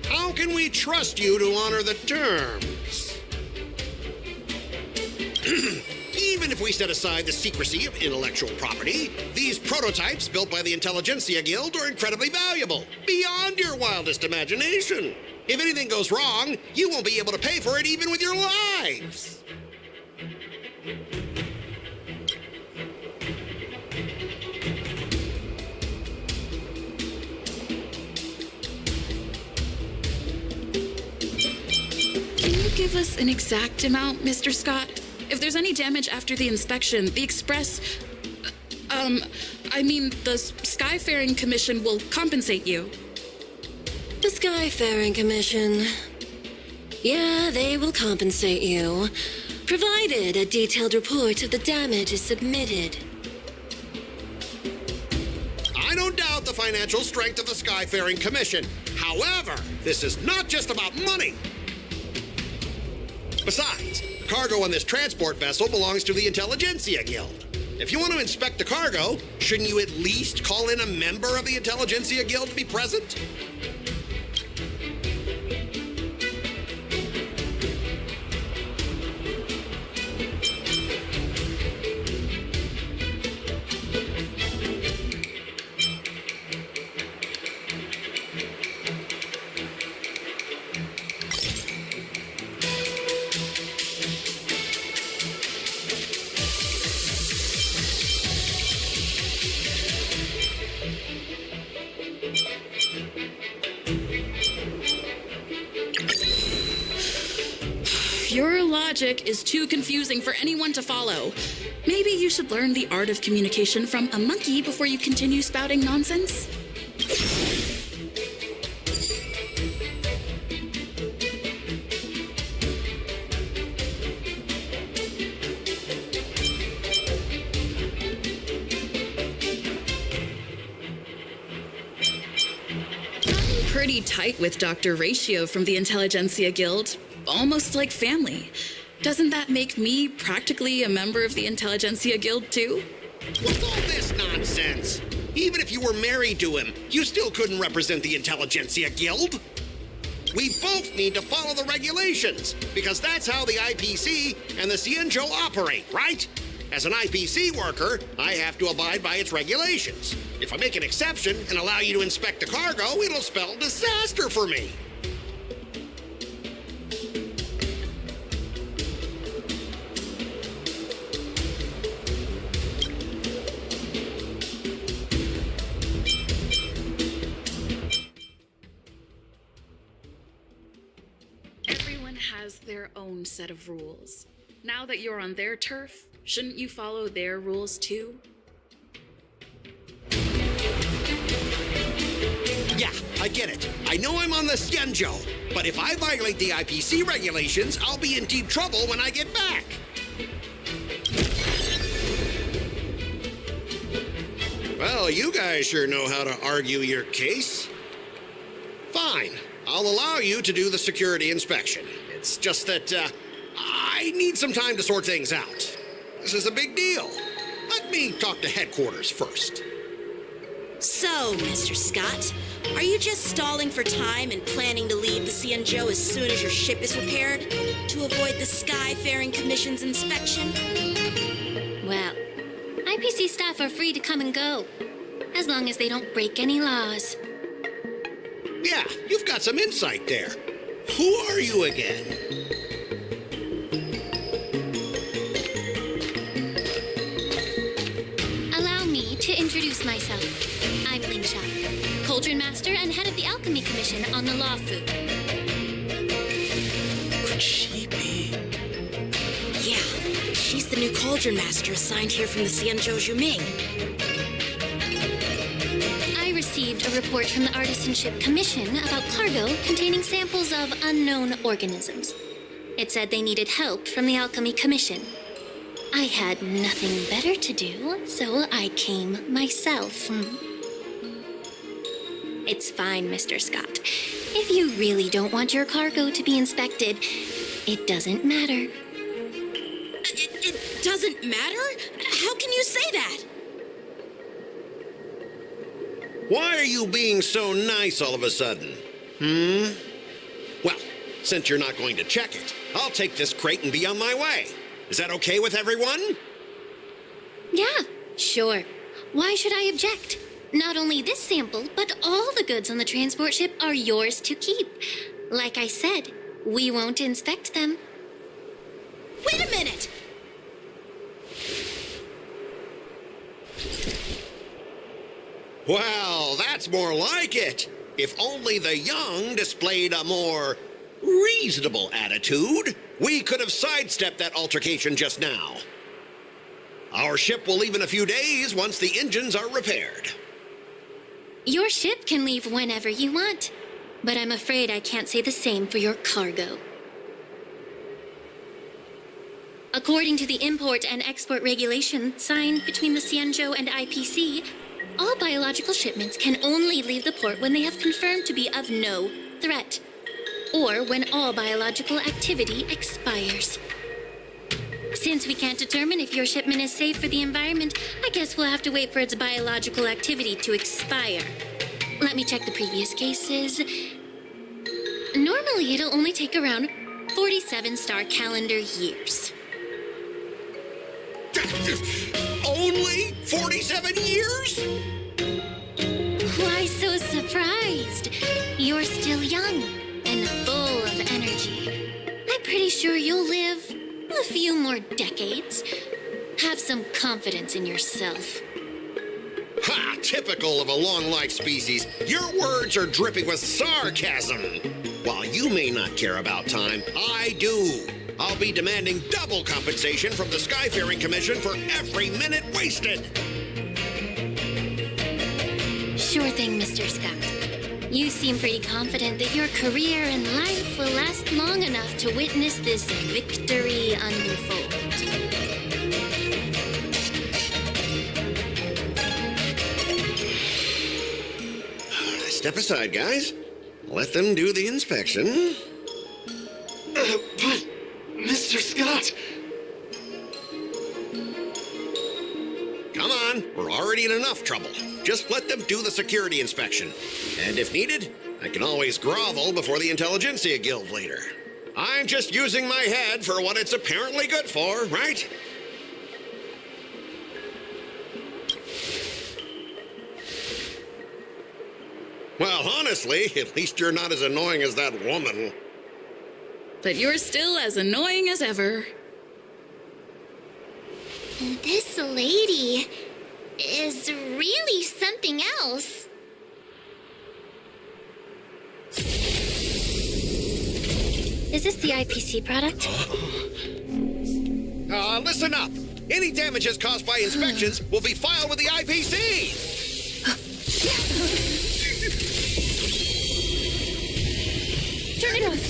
how can we trust you to honor the terms? Even if we set aside the secrecy of intellectual property, these prototypes built by the Intelligentsia Guild are incredibly valuable, beyond your wildest imagination. If anything goes wrong, you won't be able to pay for it even with your lives.
Can you give us an exact amount, Mr. Scott? If there's any damage after the inspection, the the Skyfaring Commission will compensate you.
The Skyfaring Commission. Yeah, they will compensate you, provided a detailed report of the damage is submitted.
I don't doubt the financial strength of the Skyfaring Commission. However, this is not just about money. Besides, cargo on this transport vessel belongs to the Intelligentsia Guild. If you want to inspect the cargo, shouldn't you at least call in a member of the Intelligentsia Guild to be present?
Your logic is too confusing for anyone to follow. Maybe you should learn the art of communication from a monkey before you continue spouting nonsense. I'm pretty tight with Dr. Ratio from the Intelligentsia Guild. Almost like family. Doesn't that make me practically a member of the Intelligentsia Guild, too?
What's all this nonsense? Even if you were married to him, you still couldn't represent the Intelligentsia Guild. We both need to follow the regulations, because that's how the IPC and the Cienjo operate, right? As an IPC worker, I have to abide by its regulations. If I make an exception and allow you to inspect the cargo, it'll spell disaster for me.
Everyone has their own set of rules. Now that you're on their turf, shouldn't you follow their rules too?
Yeah, I get it. I know I'm on the Xianzhou, but if I violate the IPC regulations, I'll be in deep trouble when I get back. Well, you guys sure know how to argue your case. Fine, I'll allow you to do the security inspection. It's just that, I need some time to sort things out. This is a big deal. Let me talk to headquarters first.
So, Mr. Scott, are you just stalling for time and planning to leave the Xianzhou as soon as your ship is repaired to avoid the Skyfaring Commission's inspection?
Well, IPC staff are free to come and go, as long as they don't break any laws.
Yeah, you've got some insight there. Who are you again?
Allow me to introduce myself. I'm Lingsha, Cauldron Master and head of the Alchemy Commission on the Law Fu.
Could she be?
Yeah, she's the new Cauldron Master assigned here from the Xianzhou Zhuming.
I received a report from the Artisanship Commission about cargo containing samples of unknown organisms. It said they needed help from the Alchemy Commission. I had nothing better to do, so I came myself. It's fine, Mr. Scott. If you really don't want your cargo to be inspected, it doesn't matter.
It doesn't matter? How can you say that?
Why are you being so nice all of a sudden? Well, since you're not going to check it, I'll take this crate and be on my way. Is that okay with everyone?
Yeah, sure. Why should I object? Not only this sample, but all the goods on the transport ship are yours to keep. Like I said, we won't inspect them.
Wait a minute!
Well, that's more like it. If only the young displayed a more reasonable attitude, we could have sidestepped that altercation just now. Our ship will leave in a few days once the engines are repaired.
Your ship can leave whenever you want, but I'm afraid I can't say the same for your cargo. According to the import and export regulation signed between the Xianzhou and IPC, all biological shipments can only leave the port when they have confirmed to be of no threat, or when all biological activity expires. Since we can't determine if your shipment is safe for the environment, I guess we'll have to wait for its biological activity to expire. Let me check the previous cases. Normally, it'll only take around 47 star calendar years.
Only 47 years?
Why so surprised? You're still young and full of energy. I'm pretty sure you'll live a few more decades. Have some confidence in yourself.
Ha! Typical of a long-life species. Your words are dripping with sarcasm. While you may not care about time, I do. I'll be demanding double compensation from the Skyfaring Commission for every minute wasted.
Sure thing, Mr. Scott. You seem pretty confident that your career and life will last long enough to witness this victory unfold.
Step aside, guys. Let them do the inspection.
But, Mr. Scott...
Come on, we're already in enough trouble. Just let them do the security inspection. And if needed, I can always grovel before the Intelligentsia Guild later. I'm just using my head for what it's apparently good for, right? Well, honestly, at least you're not as annoying as that woman.
But you're still as annoying as ever.
This lady is really something else. Is this the IPC product?
Listen up. Any damages caused by inspections will be filed with the IPC.
Turn it off.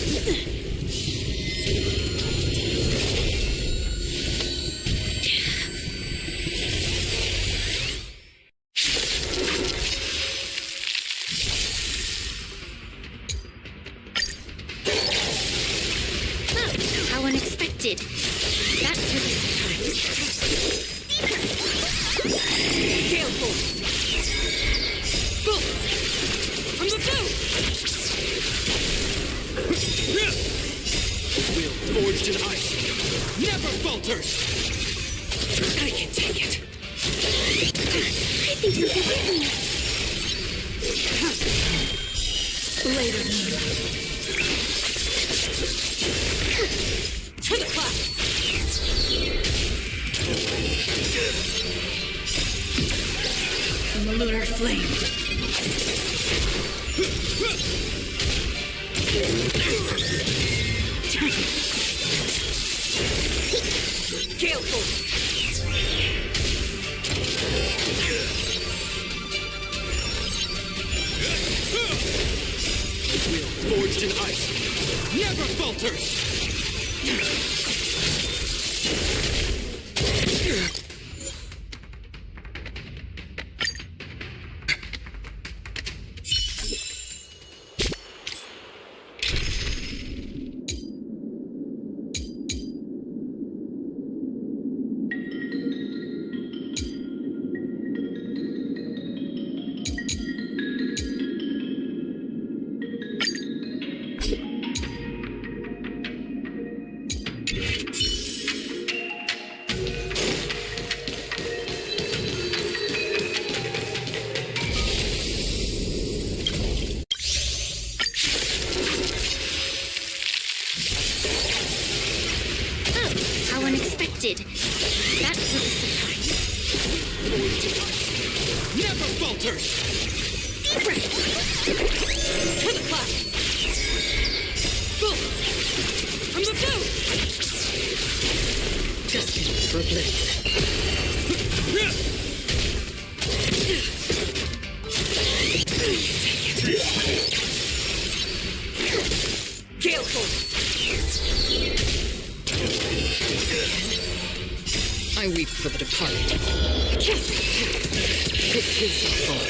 How unexpected. That was a surprise.
Gale Force! Boom! From the boat!
Will forged in ice never falters!
I can take it.
I think something hit me.
Later. To the clouds! From the lunar flame. Gale Force!
Will forged in ice never falters!
How unexpected. That was a surprise.
Never falters!
To the clouds! Boom! From the boat! Destined for bliss. Gale Force!
I weep for the departed. It is the fall.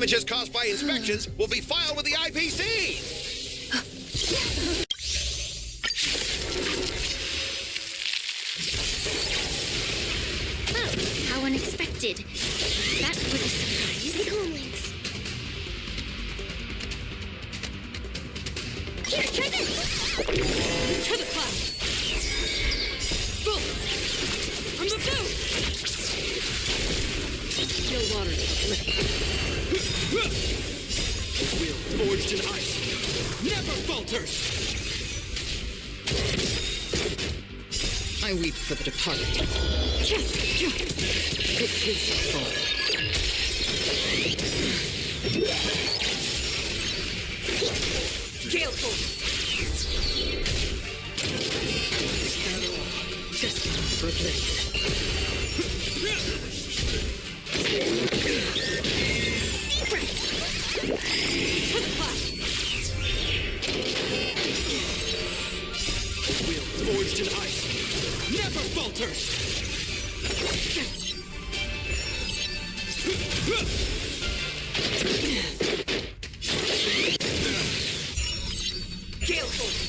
Damages caused by inspections will be filed with the IPC.
Oh, how unexpected. That was a surprise. The Golemlings. Here, try this!
To the cloud! Boom! From the boat! Still water to the lip.
The wheel forged in ice never falters!
I weep for the departed. It too shall fall. Gale force! Just for a blade.
Deep breath! To the cloud!
The wheel forged in ice never falters!
Gale force!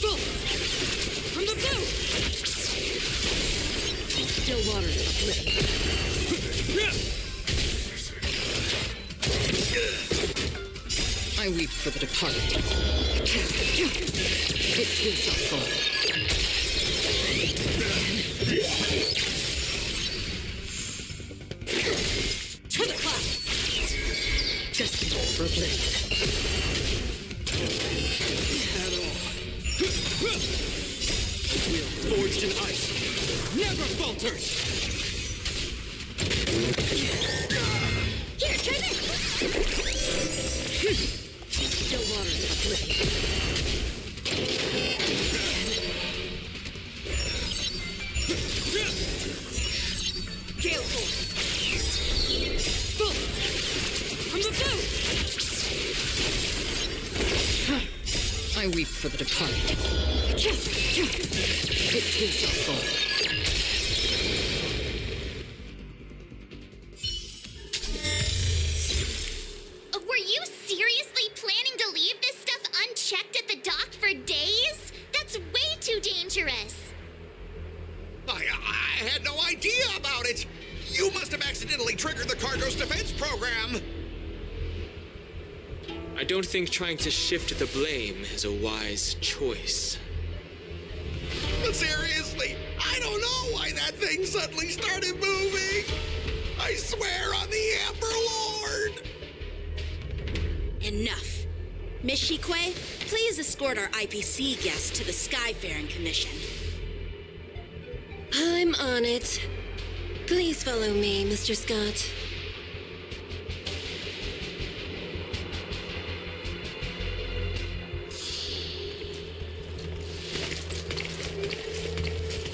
Boom! From the boat! Still water to the lip.
I weep for the departed. It too shall fall.
To the cloud!
Just for a blade.
The wheel forged in ice never falters!
Here, try this!
Still water to the lip. Gale force! Boom! From the boat!
I weep for the departed. It too shall fall.
Were you seriously planning to leave this stuff unchecked at the dock for days? That's way too dangerous.
I had no idea about it. You must have accidentally triggered the cargo's defense program.
I don't think trying to shift the blame is a wise choice.
But seriously, I don't know why that thing suddenly started moving. I swear on the Ember Lord.
Enough. Miss Shikwe, please escort our IPC guest to the Skyfaring Commission.
I'm on it. Please follow me, Mr. Scott.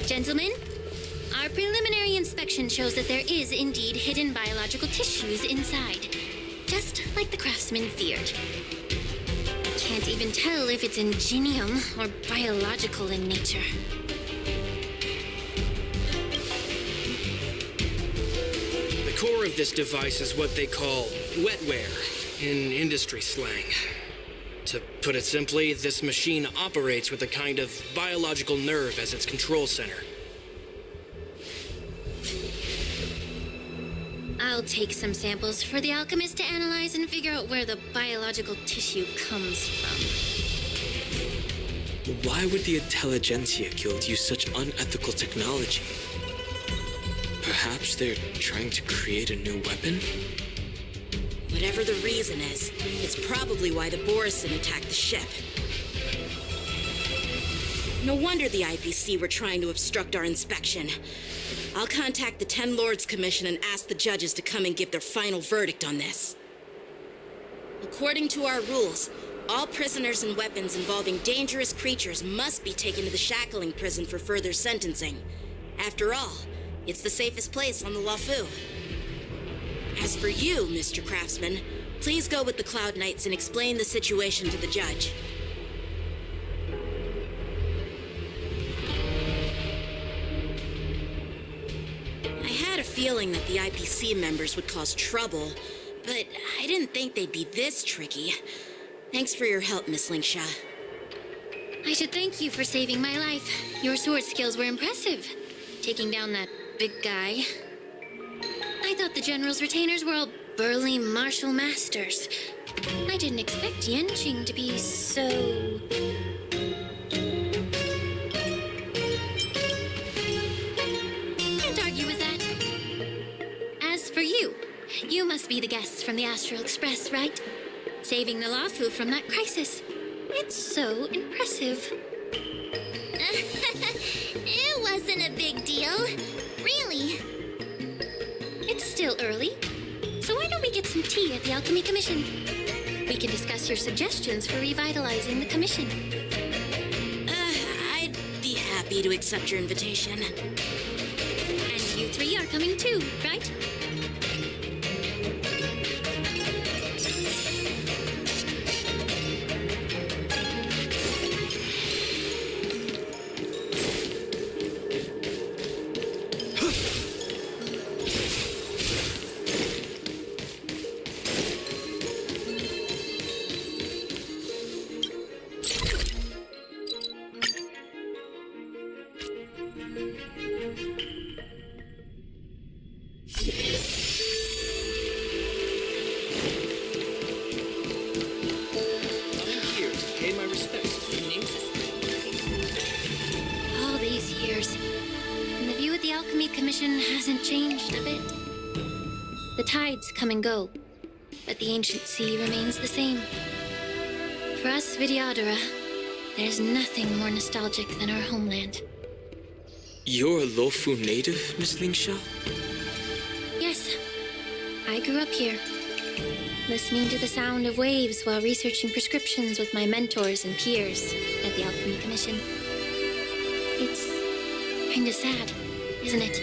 Gentlemen, our preliminary inspection shows that there is indeed hidden biological tissues inside. Just like the craftsman feared. Can't even tell if it's ingenium or biological in nature.
The core of this device is what they call wetware in industry slang. To put it simply, this machine operates with a kind of biological nerve as its control center.
I'll take some samples for the alchemist to analyze and figure out where the biological tissue comes from.
Why would the Intelligentsia Guild use such unethical technology? Perhaps they're trying to create a new weapon?
Whatever the reason is, it's probably why the Borison attacked the ship. No wonder the IPC were trying to obstruct our inspection. I'll contact the Ten Lords Commission and ask the judges to come and give their final verdict on this. According to our rules, all prisoners and weapons involving dangerous creatures must be taken to the shackling prison for further sentencing. After all, it's the safest place on the Lafu. As for you, Mr. Craftsman, please go with the Cloud Knights and explain the situation to the judge. I had a feeling that the IPC members would cause trouble, but I didn't think they'd be this tricky. Thanks for your help, Miss Lingsha.
I should thank you for saving my life. Your sword skills were impressive. Taking down that big guy. I thought the General's retainers were all burly martial masters. I didn't expect Yanqing to be so... Can't argue with that. As for you, you must be the guests from the Astral Express, right? Saving the Luofu from that crisis. It's so impressive.
It wasn't a big deal. Really.
It's still early, so why don't we get some tea at the Alchemy Commission? We can discuss your suggestions for revitalizing the commission.
I'd be happy to accept your invitation.
And you three are coming too, right? All these years, and the view of the Alchemy Commission hasn't changed a bit. The tides come and go, but the ancient sea remains the same. For us Vidyadhara, there's nothing more nostalgic than our homeland.
You're a Luofu native, Miss Lingsha?
Yes, I grew up here, listening to the sound of waves while researching prescriptions with my mentors and peers at the Alchemy Commission. It's kinda sad, isn't it?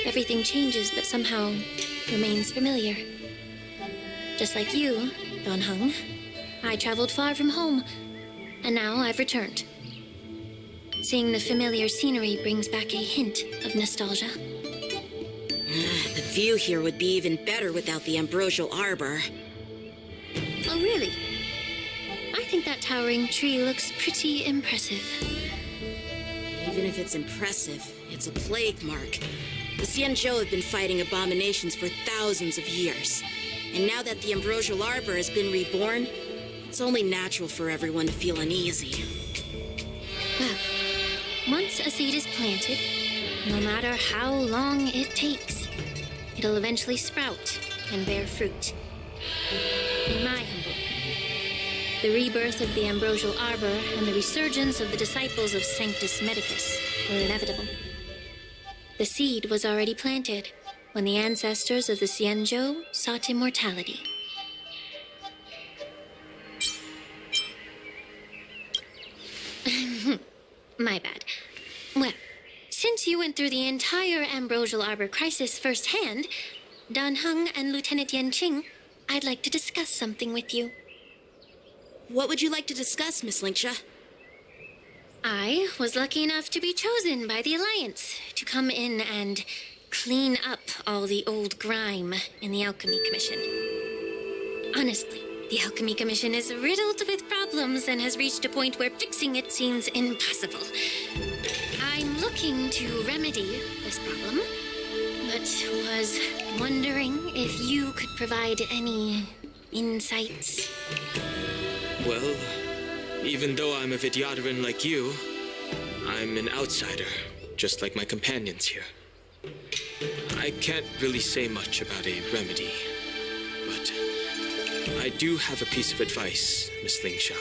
Everything changes but somehow remains familiar. Just like you, Don Hung, I traveled far from home, and now I've returned. Seeing the familiar scenery brings back a hint of nostalgia.
The view here would be even better without the ambrosial arbor.
Oh, really? I think that towering tree looks pretty impressive.
Even if it's impressive, it's a plague mark. The Xianzhou have been fighting abominations for thousands of years. And now that the ambrosial arbor has been reborn, it's only natural for everyone to feel uneasy.
Well, once a seed is planted, no matter how long it takes, it'll eventually sprout and bear fruit. In my humble opinion, the rebirth of the ambrosial arbor and the resurgence of the disciples of Sanctus Medicus were inevitable. The seed was already planted when the ancestors of the Xianzhou sought immortality. My bad. Well, since you went through the entire ambrosial arbor crisis firsthand, Dan Heng and Lieutenant Yanqing, I'd like to discuss something with you.
What would you like to discuss, Miss Lingsha?
I was lucky enough to be chosen by the Alliance to come in and clean up all the old grime in the Alchemy Commission. Honestly, the Alchemy Commission is riddled with problems and has reached a point where fixing it seems impossible. I'm looking to remedy this problem, but was wondering if you could provide any insights.
Well, even though I'm a Vidyadharan like you, I'm an outsider, just like my companions here. I can't really say much about a remedy, but I do have a piece of advice, Miss Lingsha.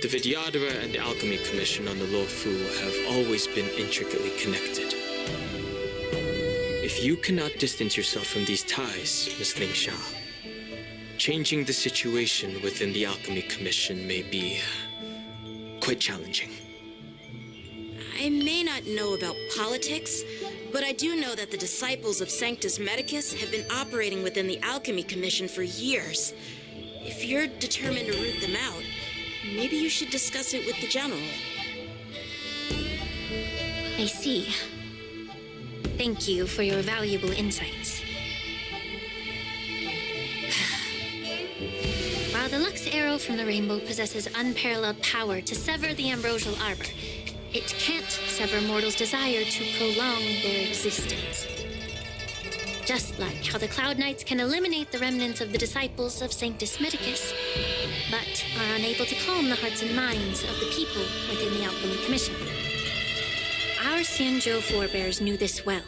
The Vidyadhara and Alchemy Commission on the Luofu have always been intricately connected. If you cannot distance yourself from these ties, Miss Lingsha, changing the situation within the Alchemy Commission may be quite challenging.
I may not know about politics, but I do know that the disciples of Sanctus Medicus have been operating within the Alchemy Commission for years. If you're determined to root them out, maybe you should discuss it with the General.
I see. Thank you for your valuable insights. arrow from the rainbow possesses unparalleled power to sever the ambrosial arbor. It can't sever mortals' desire to prolong their existence. Just like how the Cloud Knights can eliminate the remnants of the disciples of Sanctus Medicus, but are unable to calm the hearts and minds of the people within the Alchemy Commission. Our Xianzhou forebears knew this well,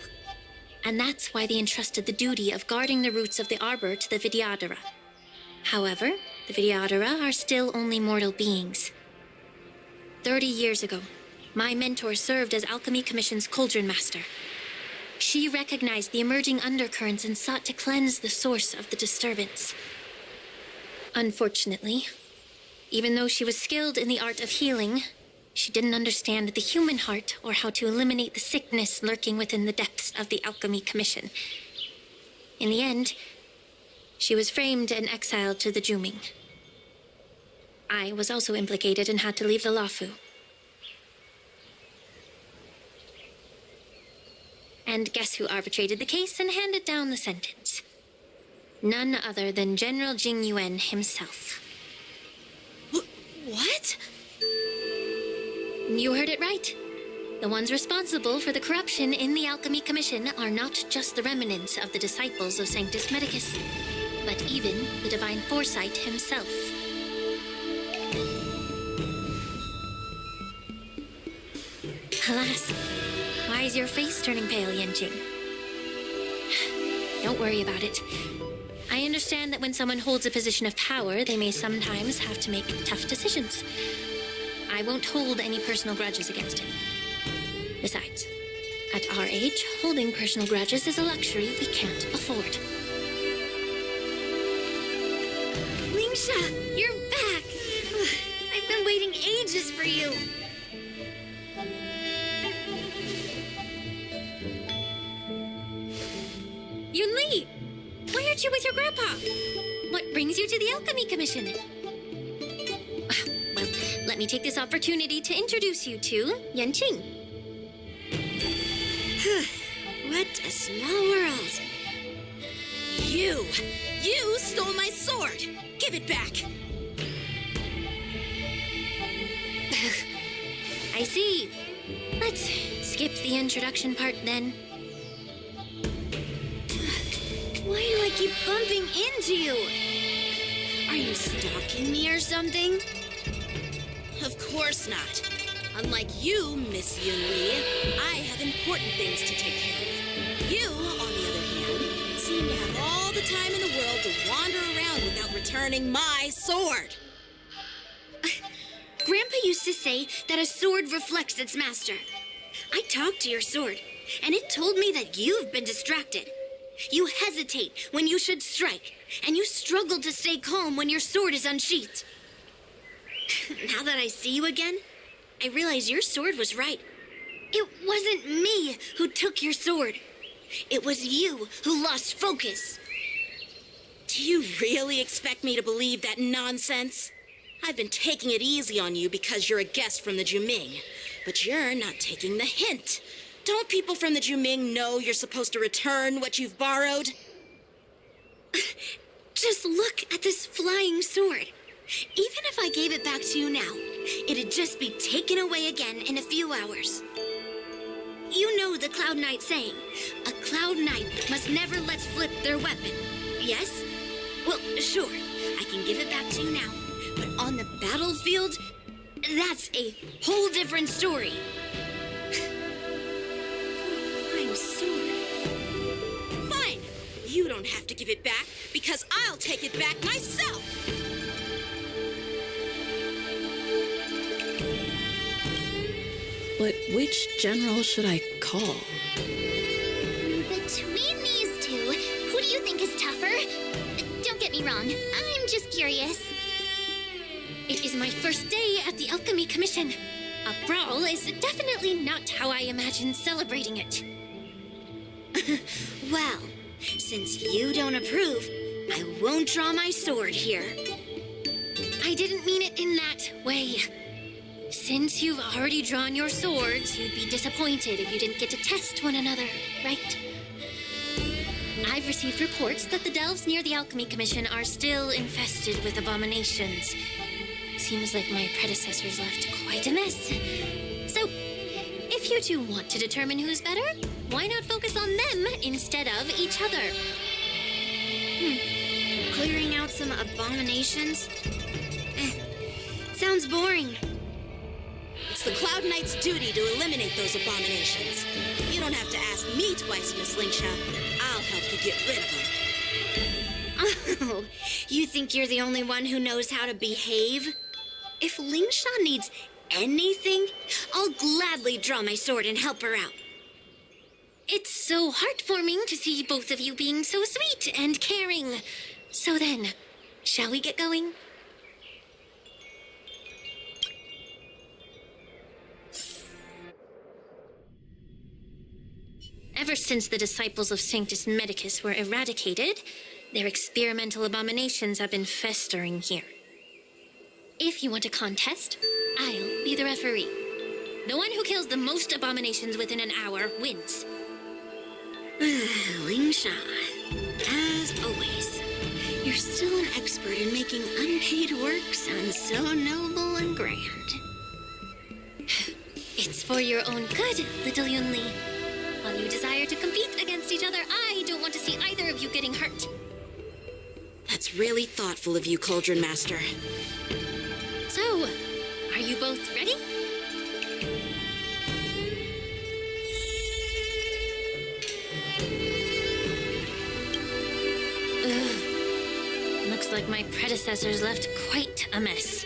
and that's why they entrusted the duty of guarding the roots of the arbor to the Vidyadhara. However, the Vidyadhara are still only mortal beings. 30 years ago, my mentor served as Alchemy Commission's Cauldron Master. She recognized the emerging undercurrents and sought to cleanse the source of the disturbance. Unfortunately, even though she was skilled in the art of healing, she didn't understand the human heart or how to eliminate the sickness lurking within the depths of the Alchemy Commission. In the end, she was framed and exiled to the Juming. I was also implicated and had to leave the Luofu. And guess who arbitrated the case and handed down the sentence? None other than General Jing Yuan himself.
What?
You heard it right. The ones responsible for the corruption in the Alchemy Commission are not just the remnants of the disciples of Sanctus Medicus, but even the Divine Foresight himself. Alas, why is your face turning pale, Yanqing? Don't worry about it. I understand that when someone holds a position of power, they may sometimes have to make tough decisions. I won't hold any personal grudges against him. Besides, at our age, holding personal grudges is a luxury we can't afford.
Lingsha, you're back! I've been waiting ages for you.
Yunli! Why aren't you with your grandpa? What brings you to the Alchemy Commission? Well, let me take this opportunity to introduce you to Yanqing.
What a small world. You stole my sword. Give it back.
I see. Let's skip the introduction part then.
Why do I keep bumping into you?
Are you stalking me or something? Of course not. Unlike you, Miss Yunli, I have important things to take care of. You, on the other hand, seem to have all the time in the world to wander around without returning my sword.
Grandpa used to say that a sword reflects its master. I talked to your sword, and it told me that you've been distracted. You hesitate when you should strike, and you struggle to stay calm when your sword is unsheathed. Now that I see you again, I realize your sword was right. It wasn't me who took your sword. It was you who lost focus.
Do you really expect me to believe that nonsense? I've been taking it easy on you because you're a guest from the Juming, but you're not taking the hint. Don't people from the Juming know you're supposed to return what you've borrowed?
Just look at this flying sword. Even if I gave it back to you now, it'd just be taken away again in a few hours. You know the Cloud Knight saying, a Cloud Knight must never let slip their weapon. Yes? Well, sure, I can give it back to you now. But on the battlefield, that's a whole different story.
I'm sorry. Fine. You don't have to give it back because I'll take it back myself.
But which general should I call?
Between these two, who do you think is tougher? Don't get me wrong, I'm just curious.
It is my first day at the Alchemy Commission. A brawl is definitely not how I imagined celebrating it. Well, since you don't approve, I won't draw my sword here. I didn't mean it in that way. Since you've already drawn your swords, you'd be disappointed if you didn't get to test one another, right? I've received reports that the delves near the Alchemy Commission are still infested with abominations. Seems like my predecessors left quite a mess. So, if you two want to determine who's better, why not focus on them instead of each other?
Clearing out some abominations? Sounds boring.
It's the Cloud Knight's duty to eliminate those abominations. You don't have to ask me twice, Miss Lingsha. I'll help you get rid of them.
Oh, you think you're the only one who knows how to behave? If Lingsha needs anything, I'll gladly draw my sword and help her out.
It's so heartwarming to see both of you being so sweet and caring. So then, shall we get going? Ever since the disciples of Sanctus Medicus were eradicated, their experimental abominations have been festering here. If you want a contest, I'll be the referee. The one who kills the most abominations within an hour wins.
Lingsha, as always, you're still an expert in making unpaid work sound so noble and grand.
It's for your own good, little Yunli. While you desire to compete against each other, I don't want to see either of you getting hurt.
That's really thoughtful of you, Cauldron Master.
So, are you both ready? Ugh. Looks like my predecessors left quite a mess.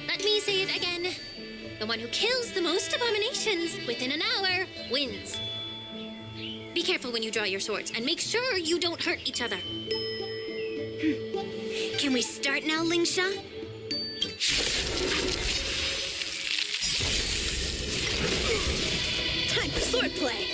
Let me say it again. The one who kills the most abominations within an hour wins. Be careful when you draw your swords, and make sure you don't hurt each other.
Can we start now, Lingsha?
Time for swordplay!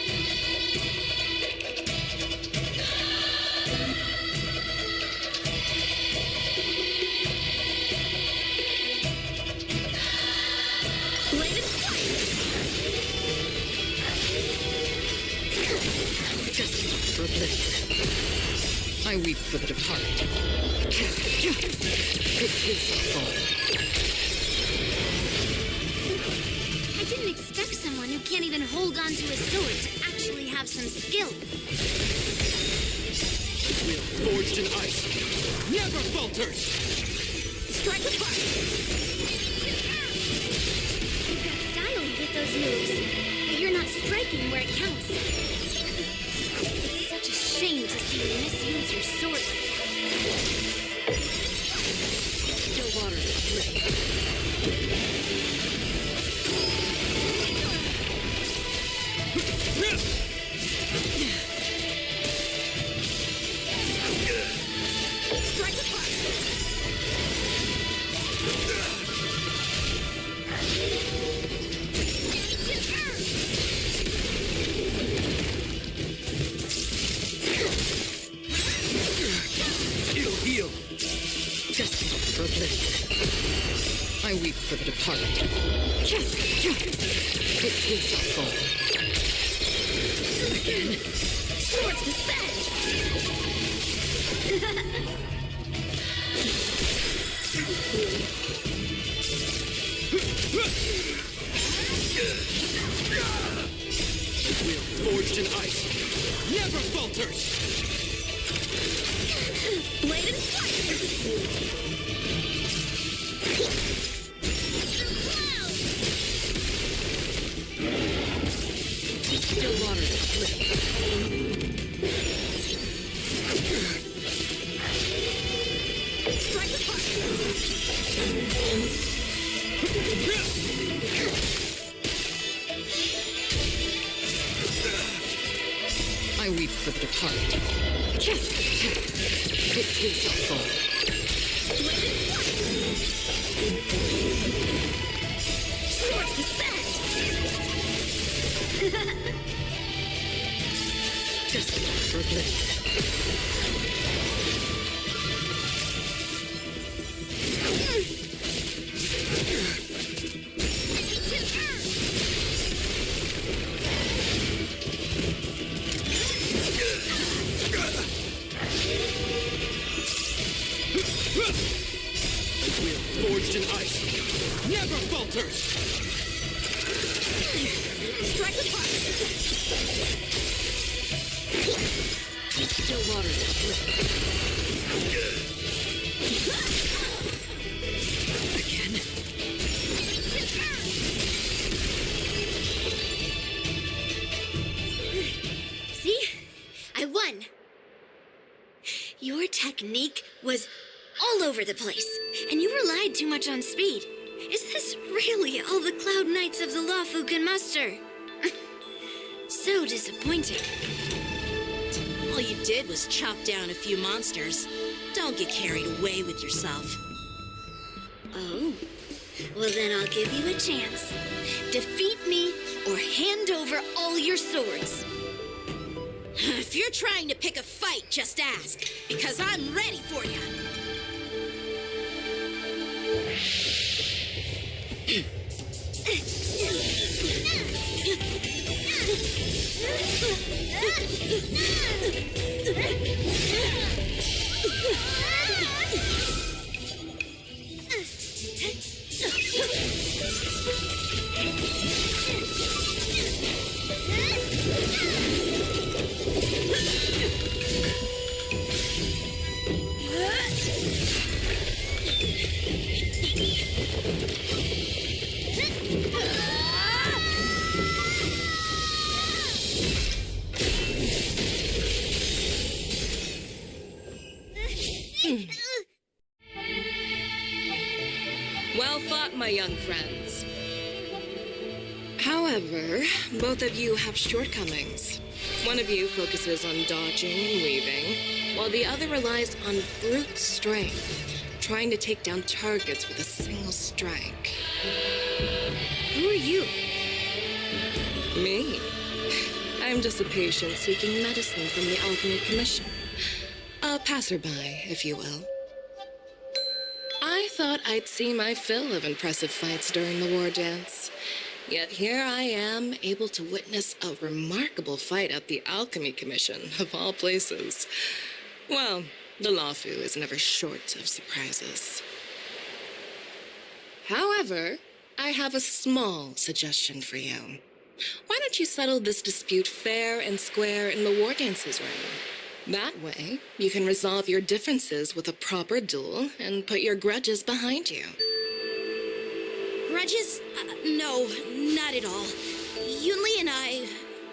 I weep for the departed.
I didn't expect someone who can't even hold on to a sword to actually have some skill.
Will forged in ice never falters!
Strike with fire!
You've got style with those moves, but you're not striking where it counts. It's such a shame to see you misuse your sword like that.
Still water to drink.
Strike with fire!
Heal, heal!
Just for bliss. I weep for the departed. It is a fall.
Again. Swords descend!
Will forged in ice never falters!
Blade and fire!
Still water to drink.
Strike with
I weep for the departed. It is a fall.
Swords descend!
Just for bliss.
never falters!
Strike apart!
Still waters again.
See? I won. Your technique was all over the place, and you relied too much on speed. Is this really all the Cloud Knights of the Lawfu can muster? So disappointing.
All you did was chop down a few monsters. Don't get carried away with yourself.
Oh, well then I'll give you a chance. Defeat me or hand over all your swords.
If you're trying to pick a fight, just ask, because I'm ready for you.
Well fought, my young friends. However, both of you have shortcomings. One of you focuses on dodging and weaving, while the other relies on brute strength, trying to take down targets with a single strike.
Who are you?
Me? I'm just a patient seeking medicine from the Alchemy Commission. A passerby, if you will. I thought I'd see my fill of impressive fights during the war dance. Yet here I am, able to witness a remarkable fight at the Alchemy Commission, of all places. Well, the Lawfu is never short of surprises. However, I have a small suggestion for you. Why don't you settle this dispute fair and square in the war dances room? That way, you can resolve your differences with a proper duel and put your grudges behind you.
Grudges? No, not at all. Yunli and I,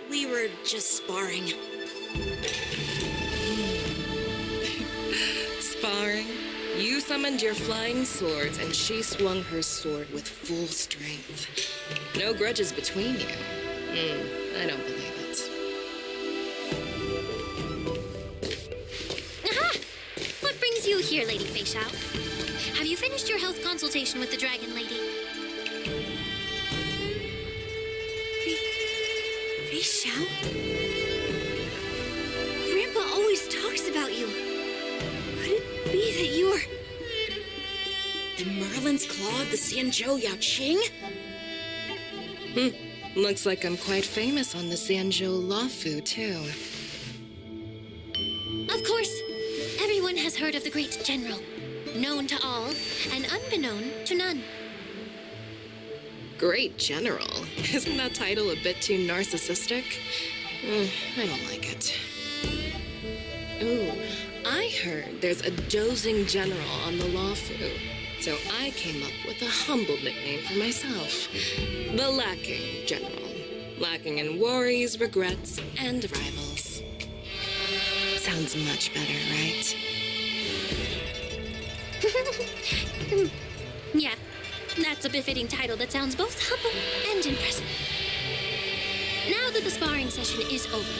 we were just sparring.
Sparring? You summoned your flying swords and she swung her sword with full strength. No grudges between you. I don't believe it.
Aha! What brings you here, Lady Fei Xiao? Have you finished your health consultation with the Dragon Lady? Fei Xiao? Grandpa always talks about you. Could it be that you're...
The Merlin's Claw of the Xianzhou Yaoqing?
Looks like I'm quite famous on the Xianzhou Lawfu, too.
Of course, everyone has heard of the great general. Known to all, and unbeknown to none.
Great General? Isn't that title a bit too narcissistic? I don't like it. Ooh, I heard there's a dozing general on the Lawfu, so I came up with a humble nickname for myself. The Lacking General. Lacking in worries, regrets, and rivals. Sounds much better, right?
Yeah, that's a befitting title that sounds both humble and impressive. Now that the sparring session is over,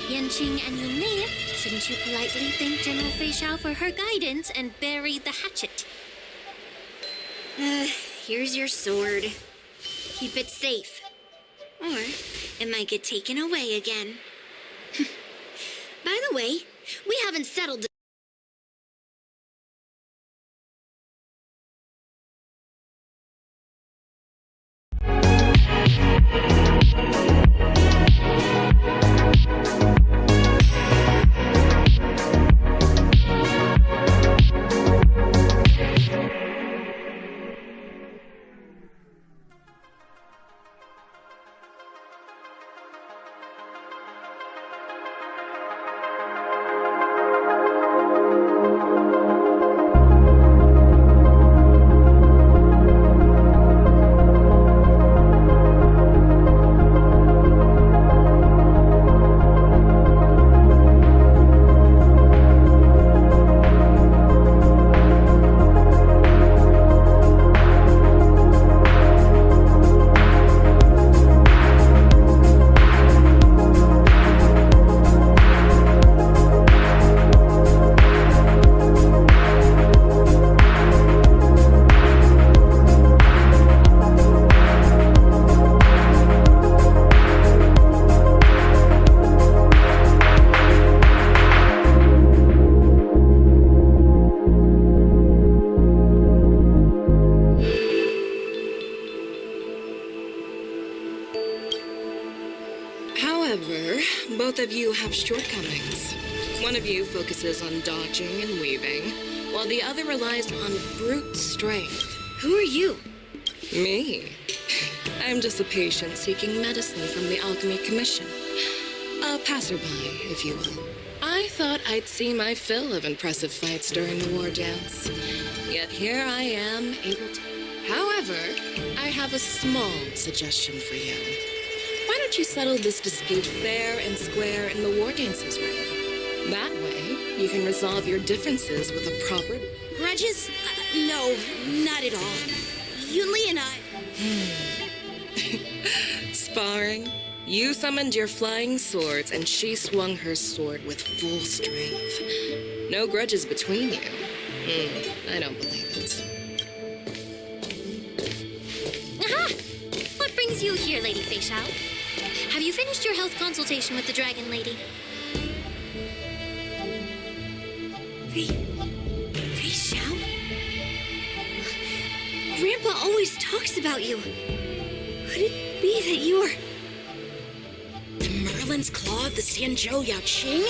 Yanqing and Yunli, shouldn't you politely thank General Fei Xiao for her guidance and bury the hatchet? Here's your sword. Keep it safe. Or it might get taken away again. By the way, we haven't settled
However, both of you have shortcomings. One of you focuses on dodging and weaving, while the other relies on brute strength.
Who are you?
Me? I'm just a patient seeking medicine from the Alchemy Commission. A passerby, if you will. I thought I'd see my fill of impressive fights during the war dance. Yet here I am, able to... However, I have a small suggestion for you. Why don't you settle this dispute fair and square in the war dance's ring? That way, you can resolve your differences with a proper...
Grudges? No, not at all. Yunli and I...
Sparring? You summoned your flying swords, and she swung her sword with full strength. No grudges between you. I don't believe it.
Aha! What brings you here, Lady Fei Xiao? Have you finished your health consultation with the Dragon Lady?
Fei Xiao? Grandpa always talks about you. Could it be that you are... the Merlin's Claw of the Xianzhou Yaoqing?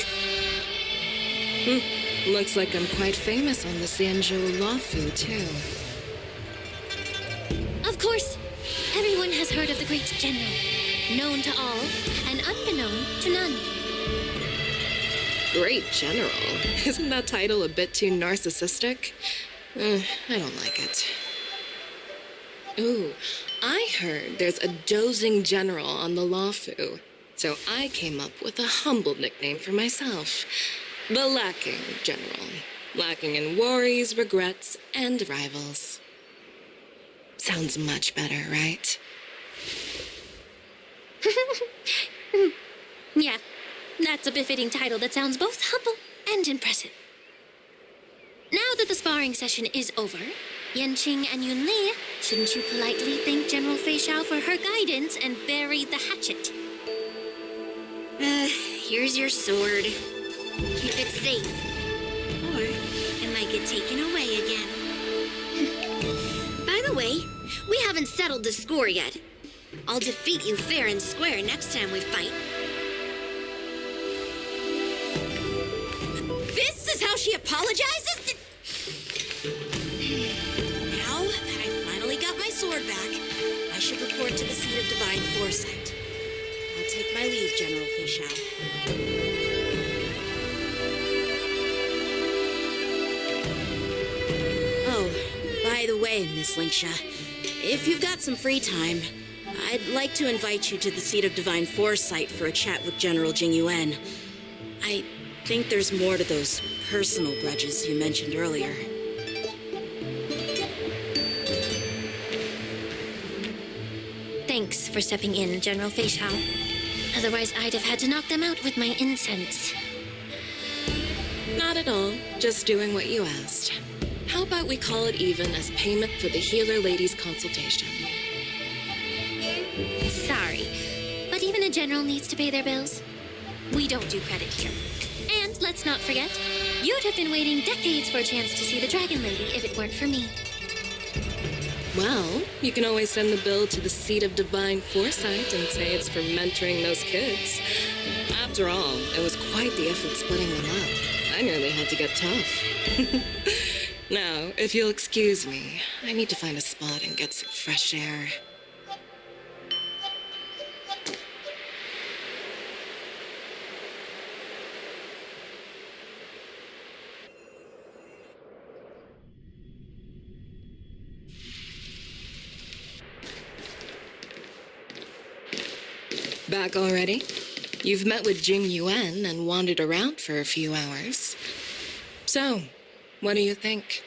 Looks like I'm quite famous on the Xianzhou Luofu, too.
Of course. Everyone has heard of the great general. Known to all, and unbeknown to none.
Great General? Isn't that title a bit too narcissistic? I don't like it. Ooh, I heard there's a dozing general on the Luofu, so I came up with a humble nickname for myself. The Lacking General. Lacking in worries, regrets, and rivals. Sounds much better, right?
Yeah, that's a befitting title that sounds both humble and impressive. Now that the sparring session is over, Yanqing and Yunli, shouldn't you politely thank General Fei Xiao for her guidance and bury the hatchet?
Here's your sword. Keep it safe. Or it might get taken away again. By the way, we haven't settled the score yet. I'll defeat you fair and square next time we fight.
This is how she apologizes? Now that I finally got my sword back, I should report to the seat of divine foresight. I'll take my leave, General Fei Xiao. Oh, by the way, Miss Linksha, if you've got some free time, I'd like to invite you to the seat of divine foresight for a chat with General Jing Yuan. I think there's more to those personal grudges you mentioned earlier.
Thanks for stepping in, General Fei Xiao. Otherwise, I'd have had to knock them out with my incense.
Not at all. Just doing what you asked. How about we call it even as payment for the healer lady's consultation?
Sorry, but even a general needs to pay their bills. We don't do credit here. And let's not forget, you'd have been waiting decades for a chance to see the Dragon Lady if it weren't for me.
Well, you can always send the bill to the seat of divine foresight and say it's for mentoring those kids. After all, it was quite the effort splitting them up. I nearly had to get tough. Now, if you'll excuse me, I need to find a spot and get some fresh air. Back already? You've met with Jing Yuan and wandered around for a few hours. So, what do you think?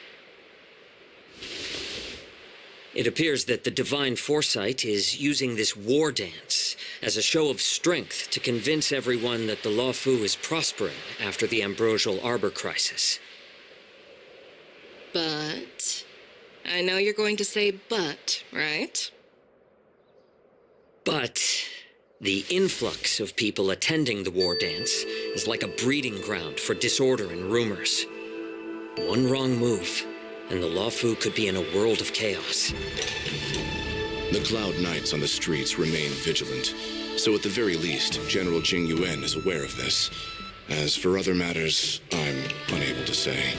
It appears that the Divine Foresight is using this war dance as a show of strength to convince everyone that the Luofu is prospering after the Ambrosial Arbor crisis.
But... I know you're going to say but, right?
But the influx of people attending the war dance is like a breeding ground for disorder and rumors. One wrong move, and the Luofu could be in a world of chaos.
The Cloud Knights on the streets remain vigilant. So at the very least, General Jing Yuan is aware of this. As for other matters, I'm unable to say.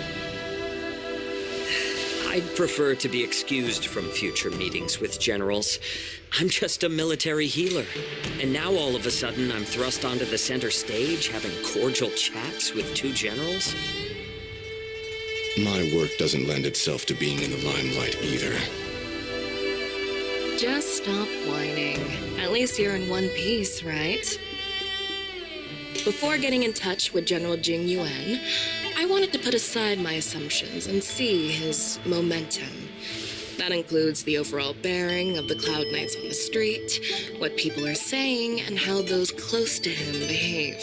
I'd prefer to be excused from future meetings with generals. I'm just a military healer. And now all of a sudden I'm thrust onto the center stage having cordial chats with two generals?
My work doesn't lend itself to being in the limelight either.
Just stop whining. At least you're in one piece, right? Before getting in touch with General Jing Yuan, I wanted to put aside my assumptions and see his momentum. That includes the overall bearing of the Cloud Knights on the street, what people are saying, and how those close to him behave.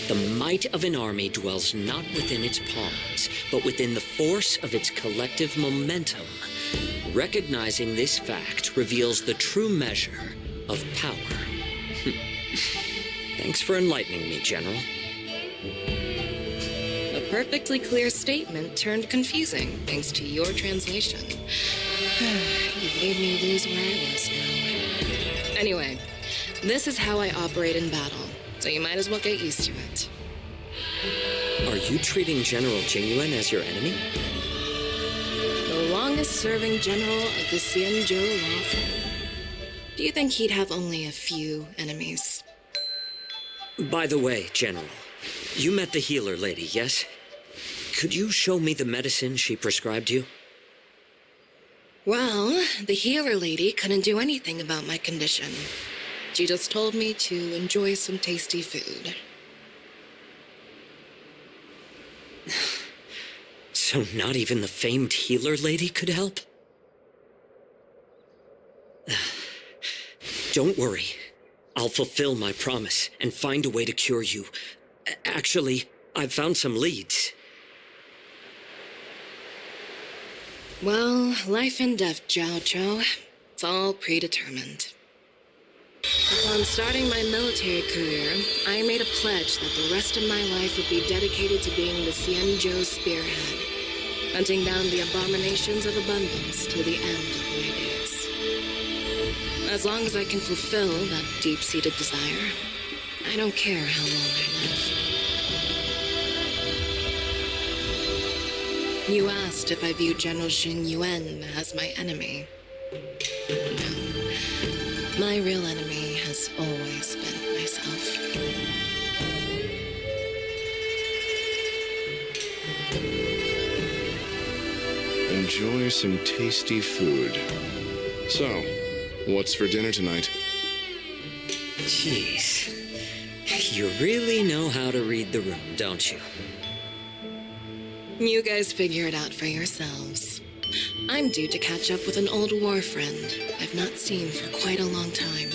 The might of an army dwells not within its pawns, but within the force of its collective momentum. Recognizing this fact reveals the true measure of power. Thanks for enlightening me, General.
A perfectly clear statement turned confusing thanks to your translation. You made me lose where I was now. Anyway, this is how I operate in battle, so you might as well get used to it.
Are you treating General Jing Yuan as your enemy?
The longest-serving general of the Xianzhou law firm. Do you think he'd have only a few enemies?
By the way, General, you met the healer lady, yes? Could you show me the medicine she prescribed you?
Well, the healer lady couldn't do anything about my condition. She just told me to enjoy some tasty food.
So not even the famed healer lady could help? Don't worry. I'll fulfill my promise and find a way to cure you. Actually, I've found some leads.
Well, life and death, Jiao Zhou. It's all predetermined. Upon starting my military career, I made a pledge that the rest of my life would be dedicated to being the Xianzhou spearhead, hunting down the abominations of abundance till the end of my days. As long as I can fulfill that deep-seated desire, I don't care how long I live. You asked if I view General Jing Yuan as my enemy. No. My real enemy has always been myself.
Enjoy some tasty food. So, what's for dinner tonight?
Jeez. You really know how to read the room, don't you?
You guys figure it out for yourselves. I'm due to catch up with an old war friend I've not seen for quite a long time.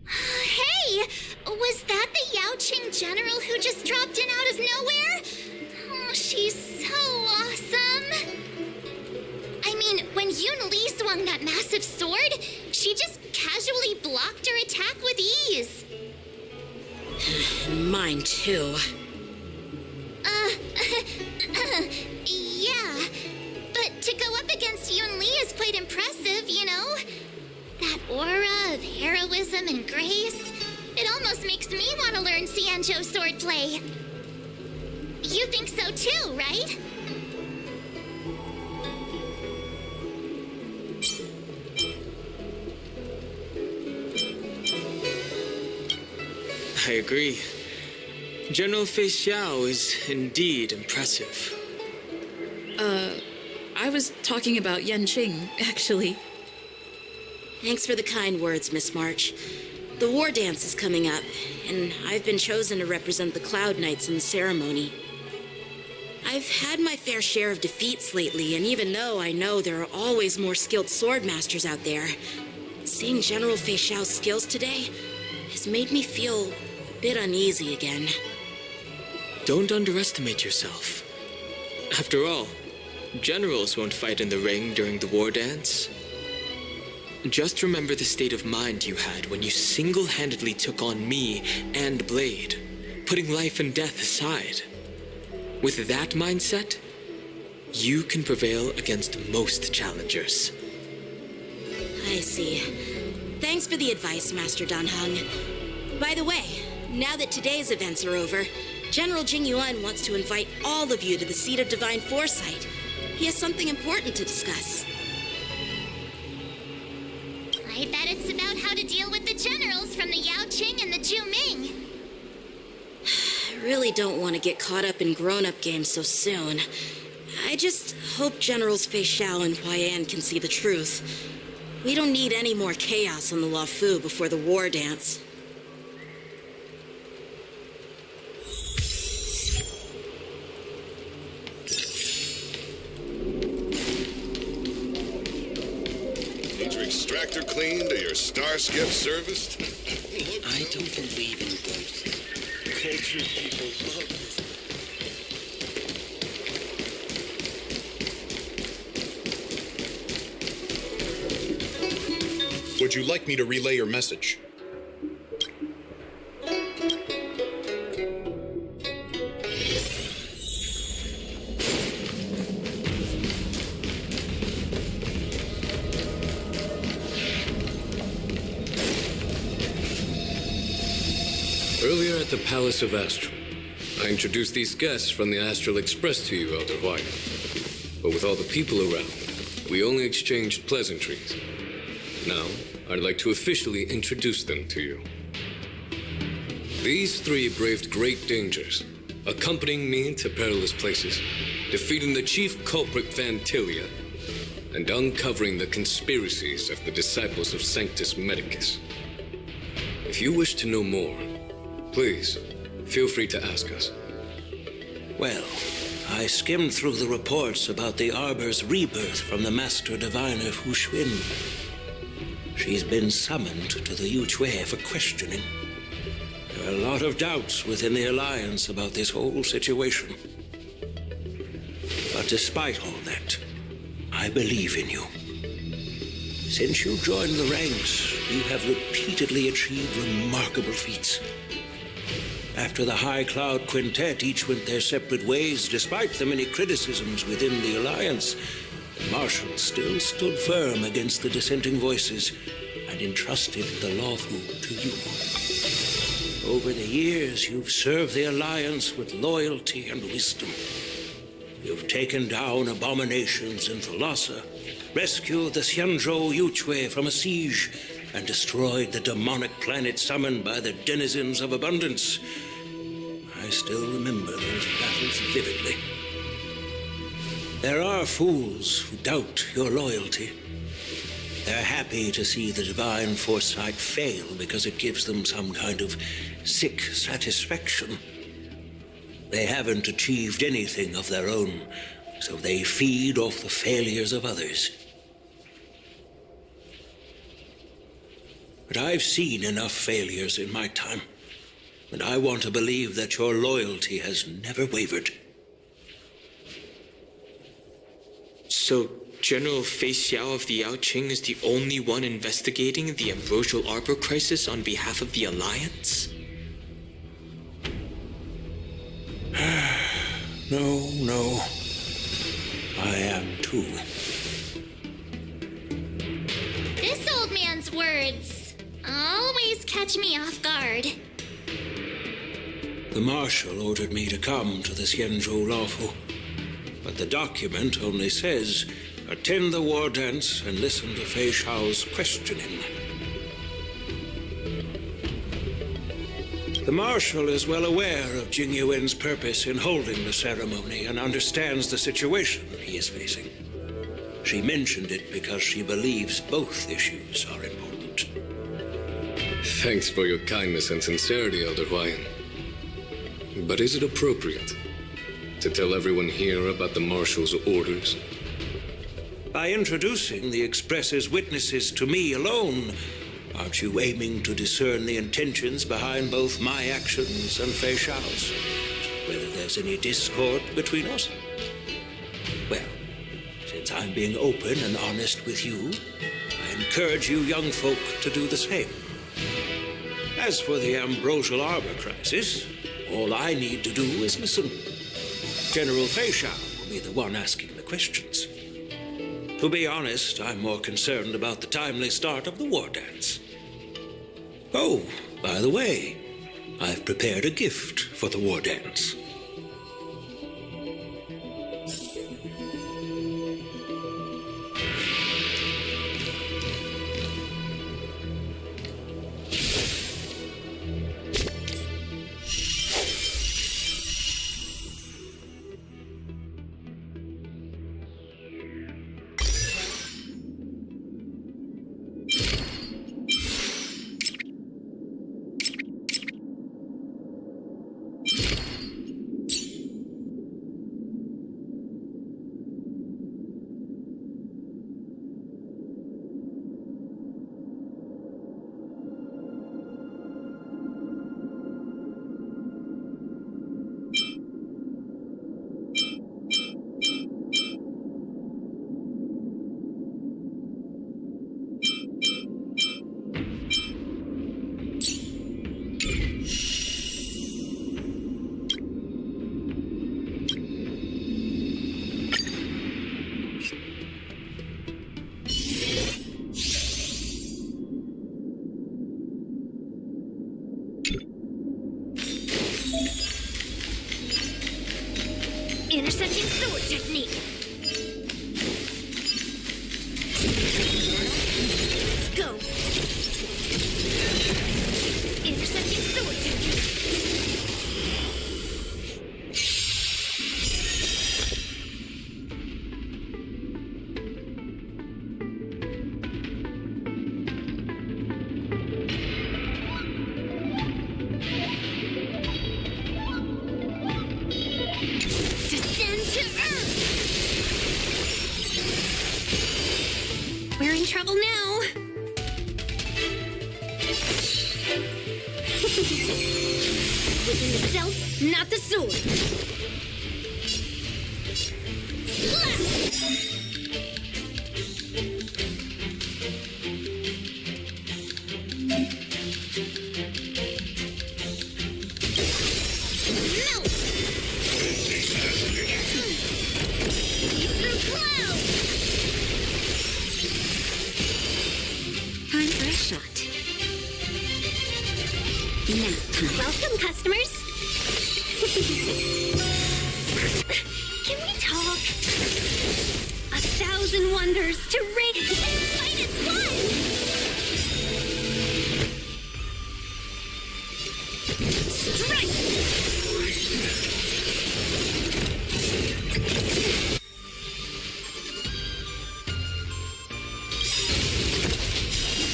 Hey! Was that the Yaoqing general who just dropped in out of nowhere? Oh, she's so awesome! I mean, when Yun Li swung that massive sword, she just casually blocked her attack with ease.
Mine too.
Yeah. But to go up against Yun Li is quite impressive, you know? That aura of heroism and grace, it almost makes me want to learn Xianzhou swordplay. You think so too, right?
I agree. General Fei Xiao is indeed impressive.
I was talking about Yanqing, actually.
Thanks for the kind words, Miss March. The war dance is coming up, and I've been chosen to represent the Cloud Knights in the ceremony. I've had my fair share of defeats lately, and even though I know there are always more skilled sword masters out there, seeing General Fei Xiao's skills today has made me feel a bit uneasy again.
Don't underestimate yourself. After all, generals won't fight in the ring during the war dance. Just remember the state of mind you had when you single-handedly took on me and Blade, putting life and death aside. With that mindset, you can prevail against most challengers.
I see. Thanks for the advice, Master Dan Heng. By the way, now that today's events are over, General Jing Yuan wants to invite all of you to the Seat of Divine Foresight. He has something important to discuss.
I bet it's about how to deal with the generals from the Yao Qing and the Zhu Ming.
I really don't want to get caught up in grown-up games so soon. I just hope Generals Fei Xiao and Huaiyan can see the truth. We don't need any more chaos on the Luofu before the war dance.
Need your extractor cleaned or your starskip serviced?
I don't believe in ghosts. Cultured people love this.
Would you like me to relay your message?
Earlier at the Palace of Astral, I introduced these guests from the Astral Express to you, Elder White. But with all the people around, we only exchanged pleasantries. Now, I'd like to officially introduce them to you. These three braved great dangers, accompanying me to perilous places, defeating the chief culprit Vantilia, and uncovering the conspiracies of the disciples of Sanctus Medicus. If you wish to know more, please, feel free to ask us.
Well, I skimmed through the reports about the Arbor's rebirth from the Master Diviner Fu Xuan. She's been summoned to the Yuchue for questioning. There are a lot of doubts within the Alliance about this whole situation. But despite all that, I believe in you. Since you joined the ranks, you have repeatedly achieved remarkable feats. After the High Cloud Quintet each went their separate ways, despite the many criticisms within the Alliance, the Marshal still stood firm against the dissenting voices and entrusted the Luofu to you. Over the years, you've served the Alliance with loyalty and wisdom. You've taken down abominations in Thalassa, rescued the Xianzhou Yuchue from a siege, and destroyed the demonic planet summoned by the denizens of abundance. I still remember those battles vividly. There are fools who doubt your loyalty. They're happy to see the divine foresight fail because it gives them some kind of sick satisfaction. They haven't achieved anything of their own, so they feed off the failures of others. But I've seen enough failures in my time, and I want to believe that your loyalty has never wavered.
So, General Fei Xiao of the Yao Qing is the only one investigating the Ambrosial Arbor crisis on behalf of the Alliance?
No. I am too.
This old man's words always catch me off guard.
The Marshal ordered me to come to the Xianzhou Luofu, but the document only says, attend the war dance and listen to Fei Xiao's questioning. The Marshal is well aware of Jing Yuan's purpose in holding the ceremony and understands the situation he is facing. She mentioned it because she believes both issues are important.
Thanks for your kindness and sincerity, Elder Huaiyan. But is it appropriate to tell everyone here about the Marshal's orders?
By introducing the Express's witnesses to me alone, aren't you aiming to discern the intentions behind both my actions and Fei Xiao's? Whether there's any discord between us? Well, since I'm being open and honest with you, I encourage you young folk to do the same. As for the Ambrosial Arbor crisis, all I need to do is listen. General Faishau will be the one asking the questions. To be honest, I'm more concerned about the timely start of the war dance. Oh, by the way, I've prepared a gift for the war dance.
Intercepting sword technique. Let's go. Intercepting sword technique. We're in trouble now. Within the self, not the sword. Slap! Melt! Deep through cloud!
Time for a shot. Now,
Welcome, customers. Can we talk? 1,000 wonders to rate. Fight is fun. Strike.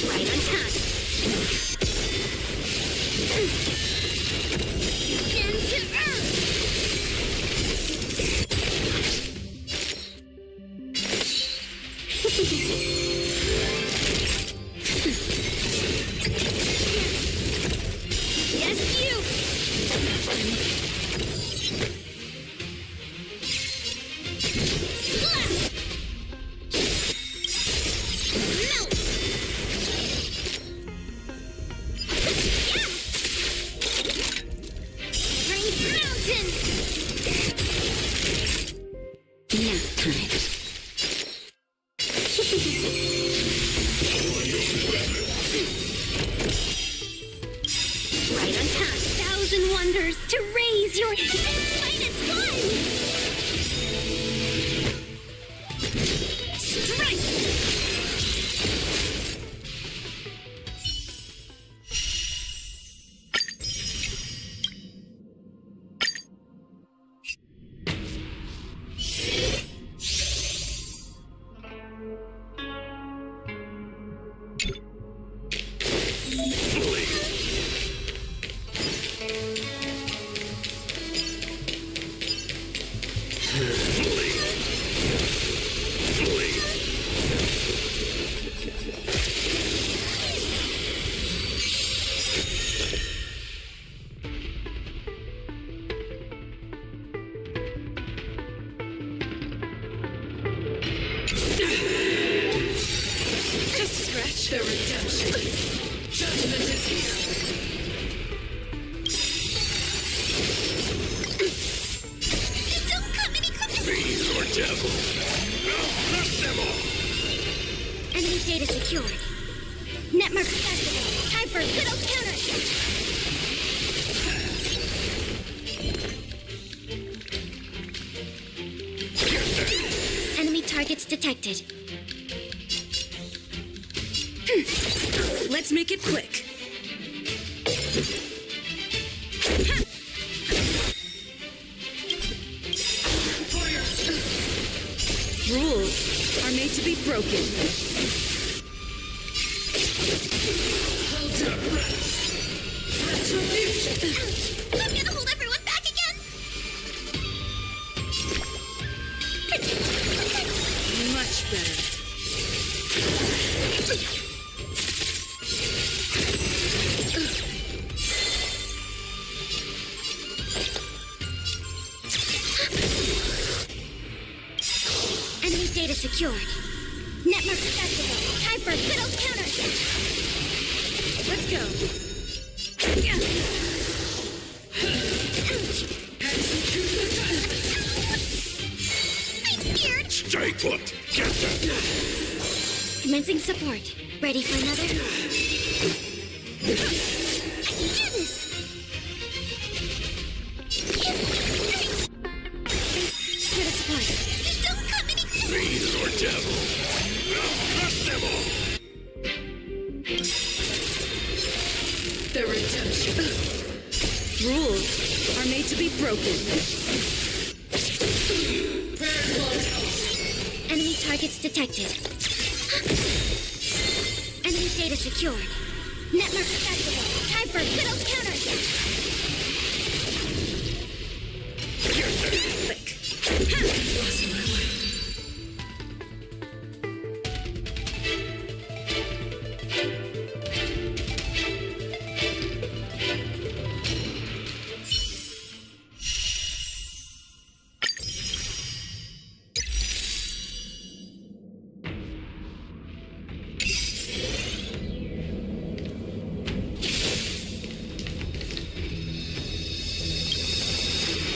Right on time. Down to earth. Yes, you. Slap. Melt. Yeah. Rain mountain.
nap time.
Right on time. 1,000 wonders to raise your finest one. Strike.
To stretch their redemption. Judgment is here.
Don't go!
devil. I'll crush them all.
Enemy data secured. Netmark activated. Time for good old counter. Enemy targets detected.
Let's make it quick. Rules are made to be broken.
I'm gonna hold everyone back again.
Much better.
Enemy data secured. Netmark activated. Time for good old counter.
Let's go.
I'm scared.
Stay put. Get them.
Commencing support. Ready for another? I can do this. Here to support. Don't come any closer.
Fiend or devil. I'll crush them all.
The redemption. Rules are made to be broken.
Enemy targets detected. Enemy data secured. Netmark activated. Time for good old counter.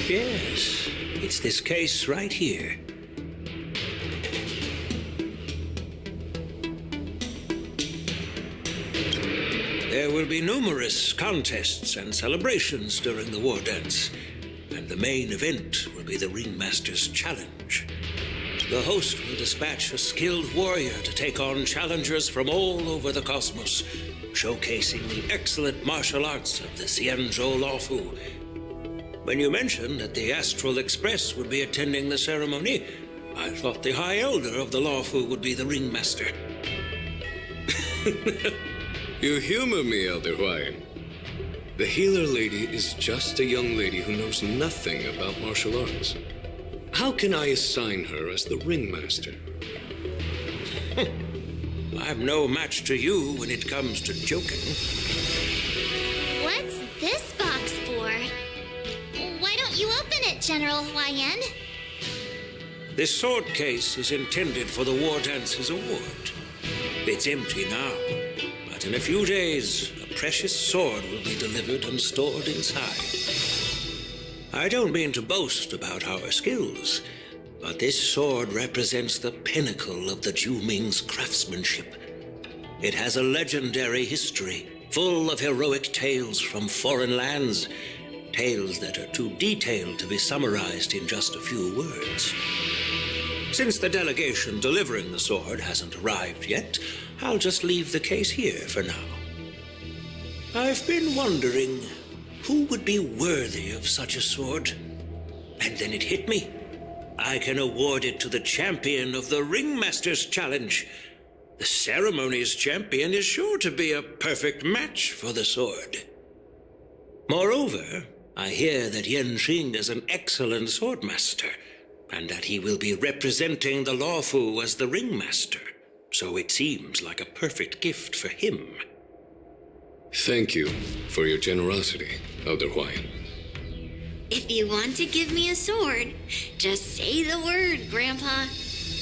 Yes, it's this case right here. There will be numerous contests and celebrations during the war dance, and the main event will be the Ringmaster's Challenge. The host will dispatch a skilled warrior to take on challengers from all over the cosmos, showcasing the excellent martial arts of the Xianzhou Luofu. When you mentioned that the Astral Express would be attending the ceremony, I thought the High Elder of the Luofu would be the Ringmaster.
You humor me, Elder Huayan. The healer lady is just a young lady who knows nothing about martial arts. How can I assign her as the Ringmaster?
I'm no match to you when it comes to joking.
What's this box for? Why don't you open it, General Huayan?
This sword case is intended for the War Dance's award. It's empty now, but in a few days, a precious sword will be delivered and stored inside. I don't mean to boast about our skills, but this sword represents the pinnacle of the Zhuming's craftsmanship. It has a legendary history, full of heroic tales from foreign lands, tales that are too detailed to be summarized in just a few words. Since the delegation delivering the sword hasn't arrived yet, I'll just leave the case here for now. I've been wondering who would be worthy of such a sword. And then it hit me. I can award it to the champion of the Ringmaster's Challenge. The ceremony's champion is sure to be a perfect match for the sword. Moreover, I hear that Yenqing is an excellent swordmaster, and that he will be representing the Luofu as the Ringmaster, so it seems like a perfect gift for him.
Thank you for your generosity, Elder Huayan.
If you want to give me a sword, just say the word, Grandpa.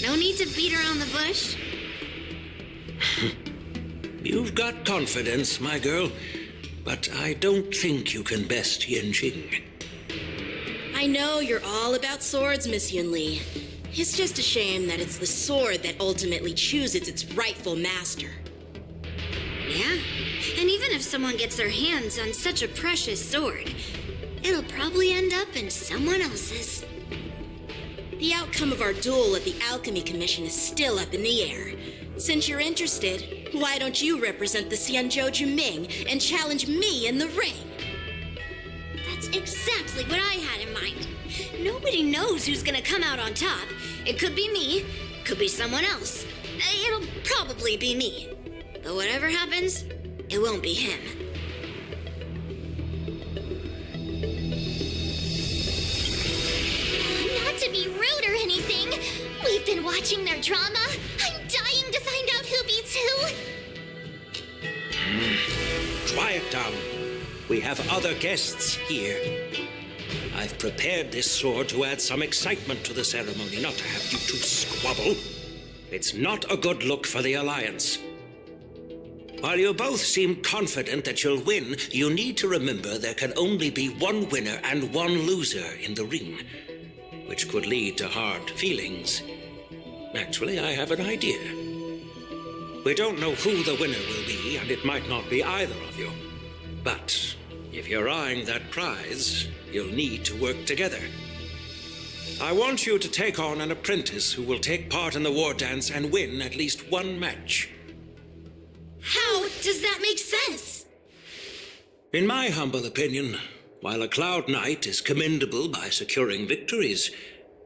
No need to beat around the bush.
You've got confidence, my girl, but I don't think you can best Yenqing.
I know you're all about swords, Miss Yunli. It's just a shame that it's the sword that ultimately chooses its rightful master.
Yeah, and even if someone gets their hands on such a precious sword, it'll probably end up in someone else's.
The outcome of our duel at the Alchemy Commission is still up in the air. Since you're interested, why don't you represent the Xianzhou Juming and challenge me in the ring?
That's exactly what I had in mind. Nobody knows who's gonna come out on top. It could be me, could be someone else. It'll probably be me. But whatever happens, it won't be him.
Not to be rude or anything, we've been watching their drama. I'm dying to find out who beats who.
Quiet down. We have other guests here. I've prepared this sword to add some excitement to the ceremony, not to have you two squabble. It's not a good look for the Alliance. While you both seem confident that you'll win, you need to remember there can only be one winner and one loser in the ring, which could lead to hard feelings. Actually, I have an idea. We don't know who the winner will be, and it might not be either of you. But if you're eyeing that prize, you'll need to work together. I want you to take on an apprentice who will take part in the war dance and win at least one match.
How does that make sense?
In my humble opinion, while a Cloud Knight is commendable by securing victories,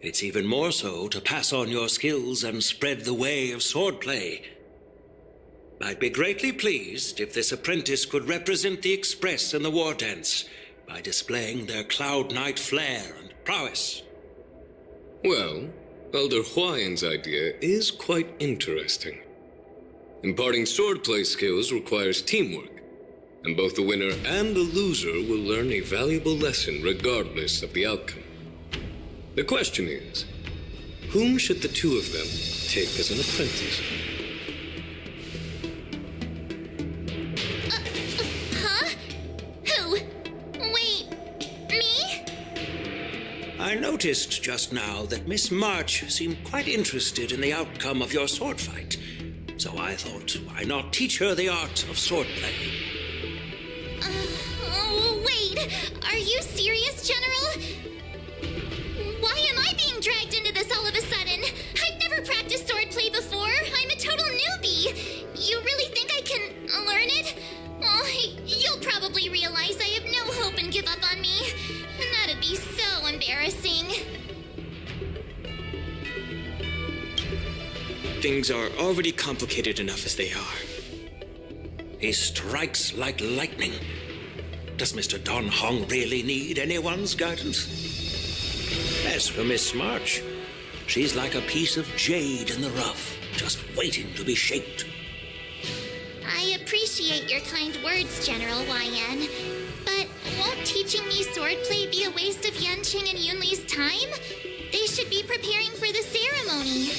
it's even more so to pass on your skills and spread the way of swordplay. I'd be greatly pleased if this apprentice could represent the Express in the war dance by displaying their Cloud Knight flair and prowess.
Well, Elder Huayan's idea is quite interesting. Imparting swordplay skills requires teamwork, and both the winner and the loser will learn a valuable lesson regardless of the outcome. The question is, whom should the two of them take as an apprentice?
Huh? Who? Wait, me?
I noticed just now that Miss March seemed quite interested in the outcome of your sword fight. So I thought, why not teach her the art of swordplay?
Wait, are you serious, General? Why am I being dragged into this all of a sudden? I've never practiced swordplay before. I'm a total newbie. You really think I can learn it? Oh, you'll probably realize I have no hope and give up on me. And that'd be so embarrassing.
Things are already complicated enough as they are.
He strikes like lightning. Does Mr. Don Hong really need anyone's guidance? As for Miss March, she's like a piece of jade in the rough, just waiting to be shaped.
I appreciate your kind words, General YN. But won't teaching me swordplay be a waste of Yanqing and Yunli's time? They should be preparing for the ceremony.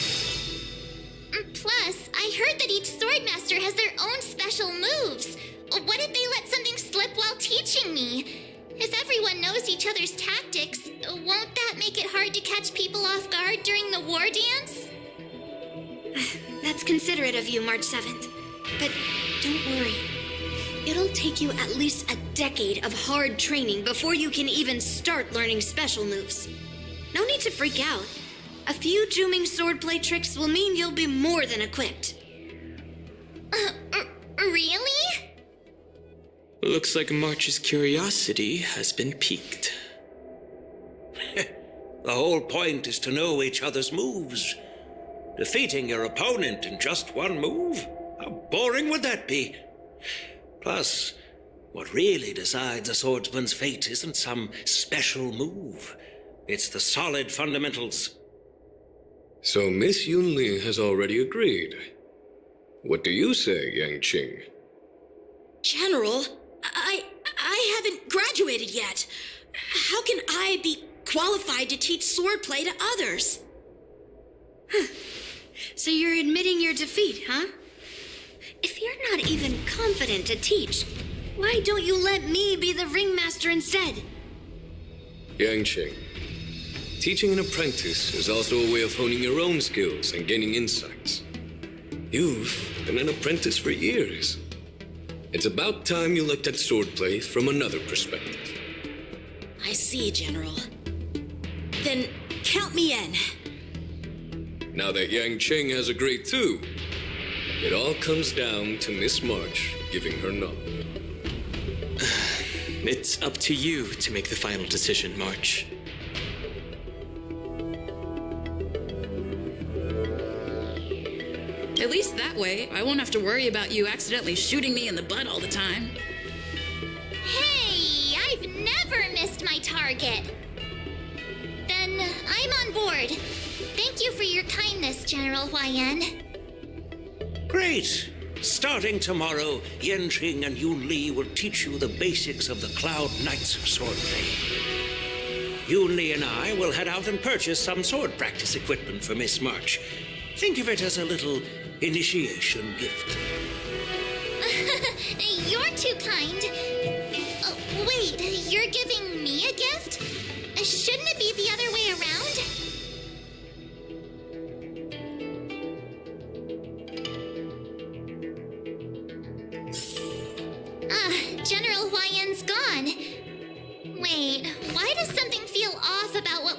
Plus, I heard that each swordmaster has their own special moves. What if they let something slip while teaching me? If everyone knows each other's tactics, won't that make it hard to catch people off guard during the war dance?
That's considerate of you, March 7th. But don't worry. It'll take you at least a decade of hard training before you can even start learning special moves. No need to freak out. A few Juming swordplay tricks will mean you'll be more than equipped.
Really?
Looks like March's curiosity has been piqued.
The whole point is to know each other's moves. Defeating your opponent in just one move? How boring would that be? Plus, what really decides a swordsman's fate isn't some special move. It's the solid fundamentals.
So Miss Yunli has already agreed. What do you say, Yanqing?
General, I haven't graduated yet. How can I be qualified to teach swordplay to others?
So you're admitting your defeat, huh? If you're not even confident to teach, why don't you let me be the ringmaster instead?
Yanqing, Teaching an apprentice is also a way of honing your own skills and gaining insights. You've been an apprentice for years. It's about time you looked at swordplay from another perspective.
I see, General. Then count me in.
Now that Yang Cheng has agreed too, it all comes down to Miss March giving her nod.
It's up to you to make the final decision, March.
At least that way, I won't have to worry about you accidentally shooting me in the butt all the time.
Hey, I've never missed my target. Then I'm on board. Thank you for your kindness, General Huayan.
Great! Starting tomorrow, Yenqing and Yun Li will teach you the basics of the Cloud Knight's swordplay. Yun Li and I will head out and purchase some sword practice equipment for Miss March. Think of it as a little initiation gift.
You're too kind. Wait, you're giving me a gift? Shouldn't it be the other way around? General Huayan's gone. Wait, why does something feel off about what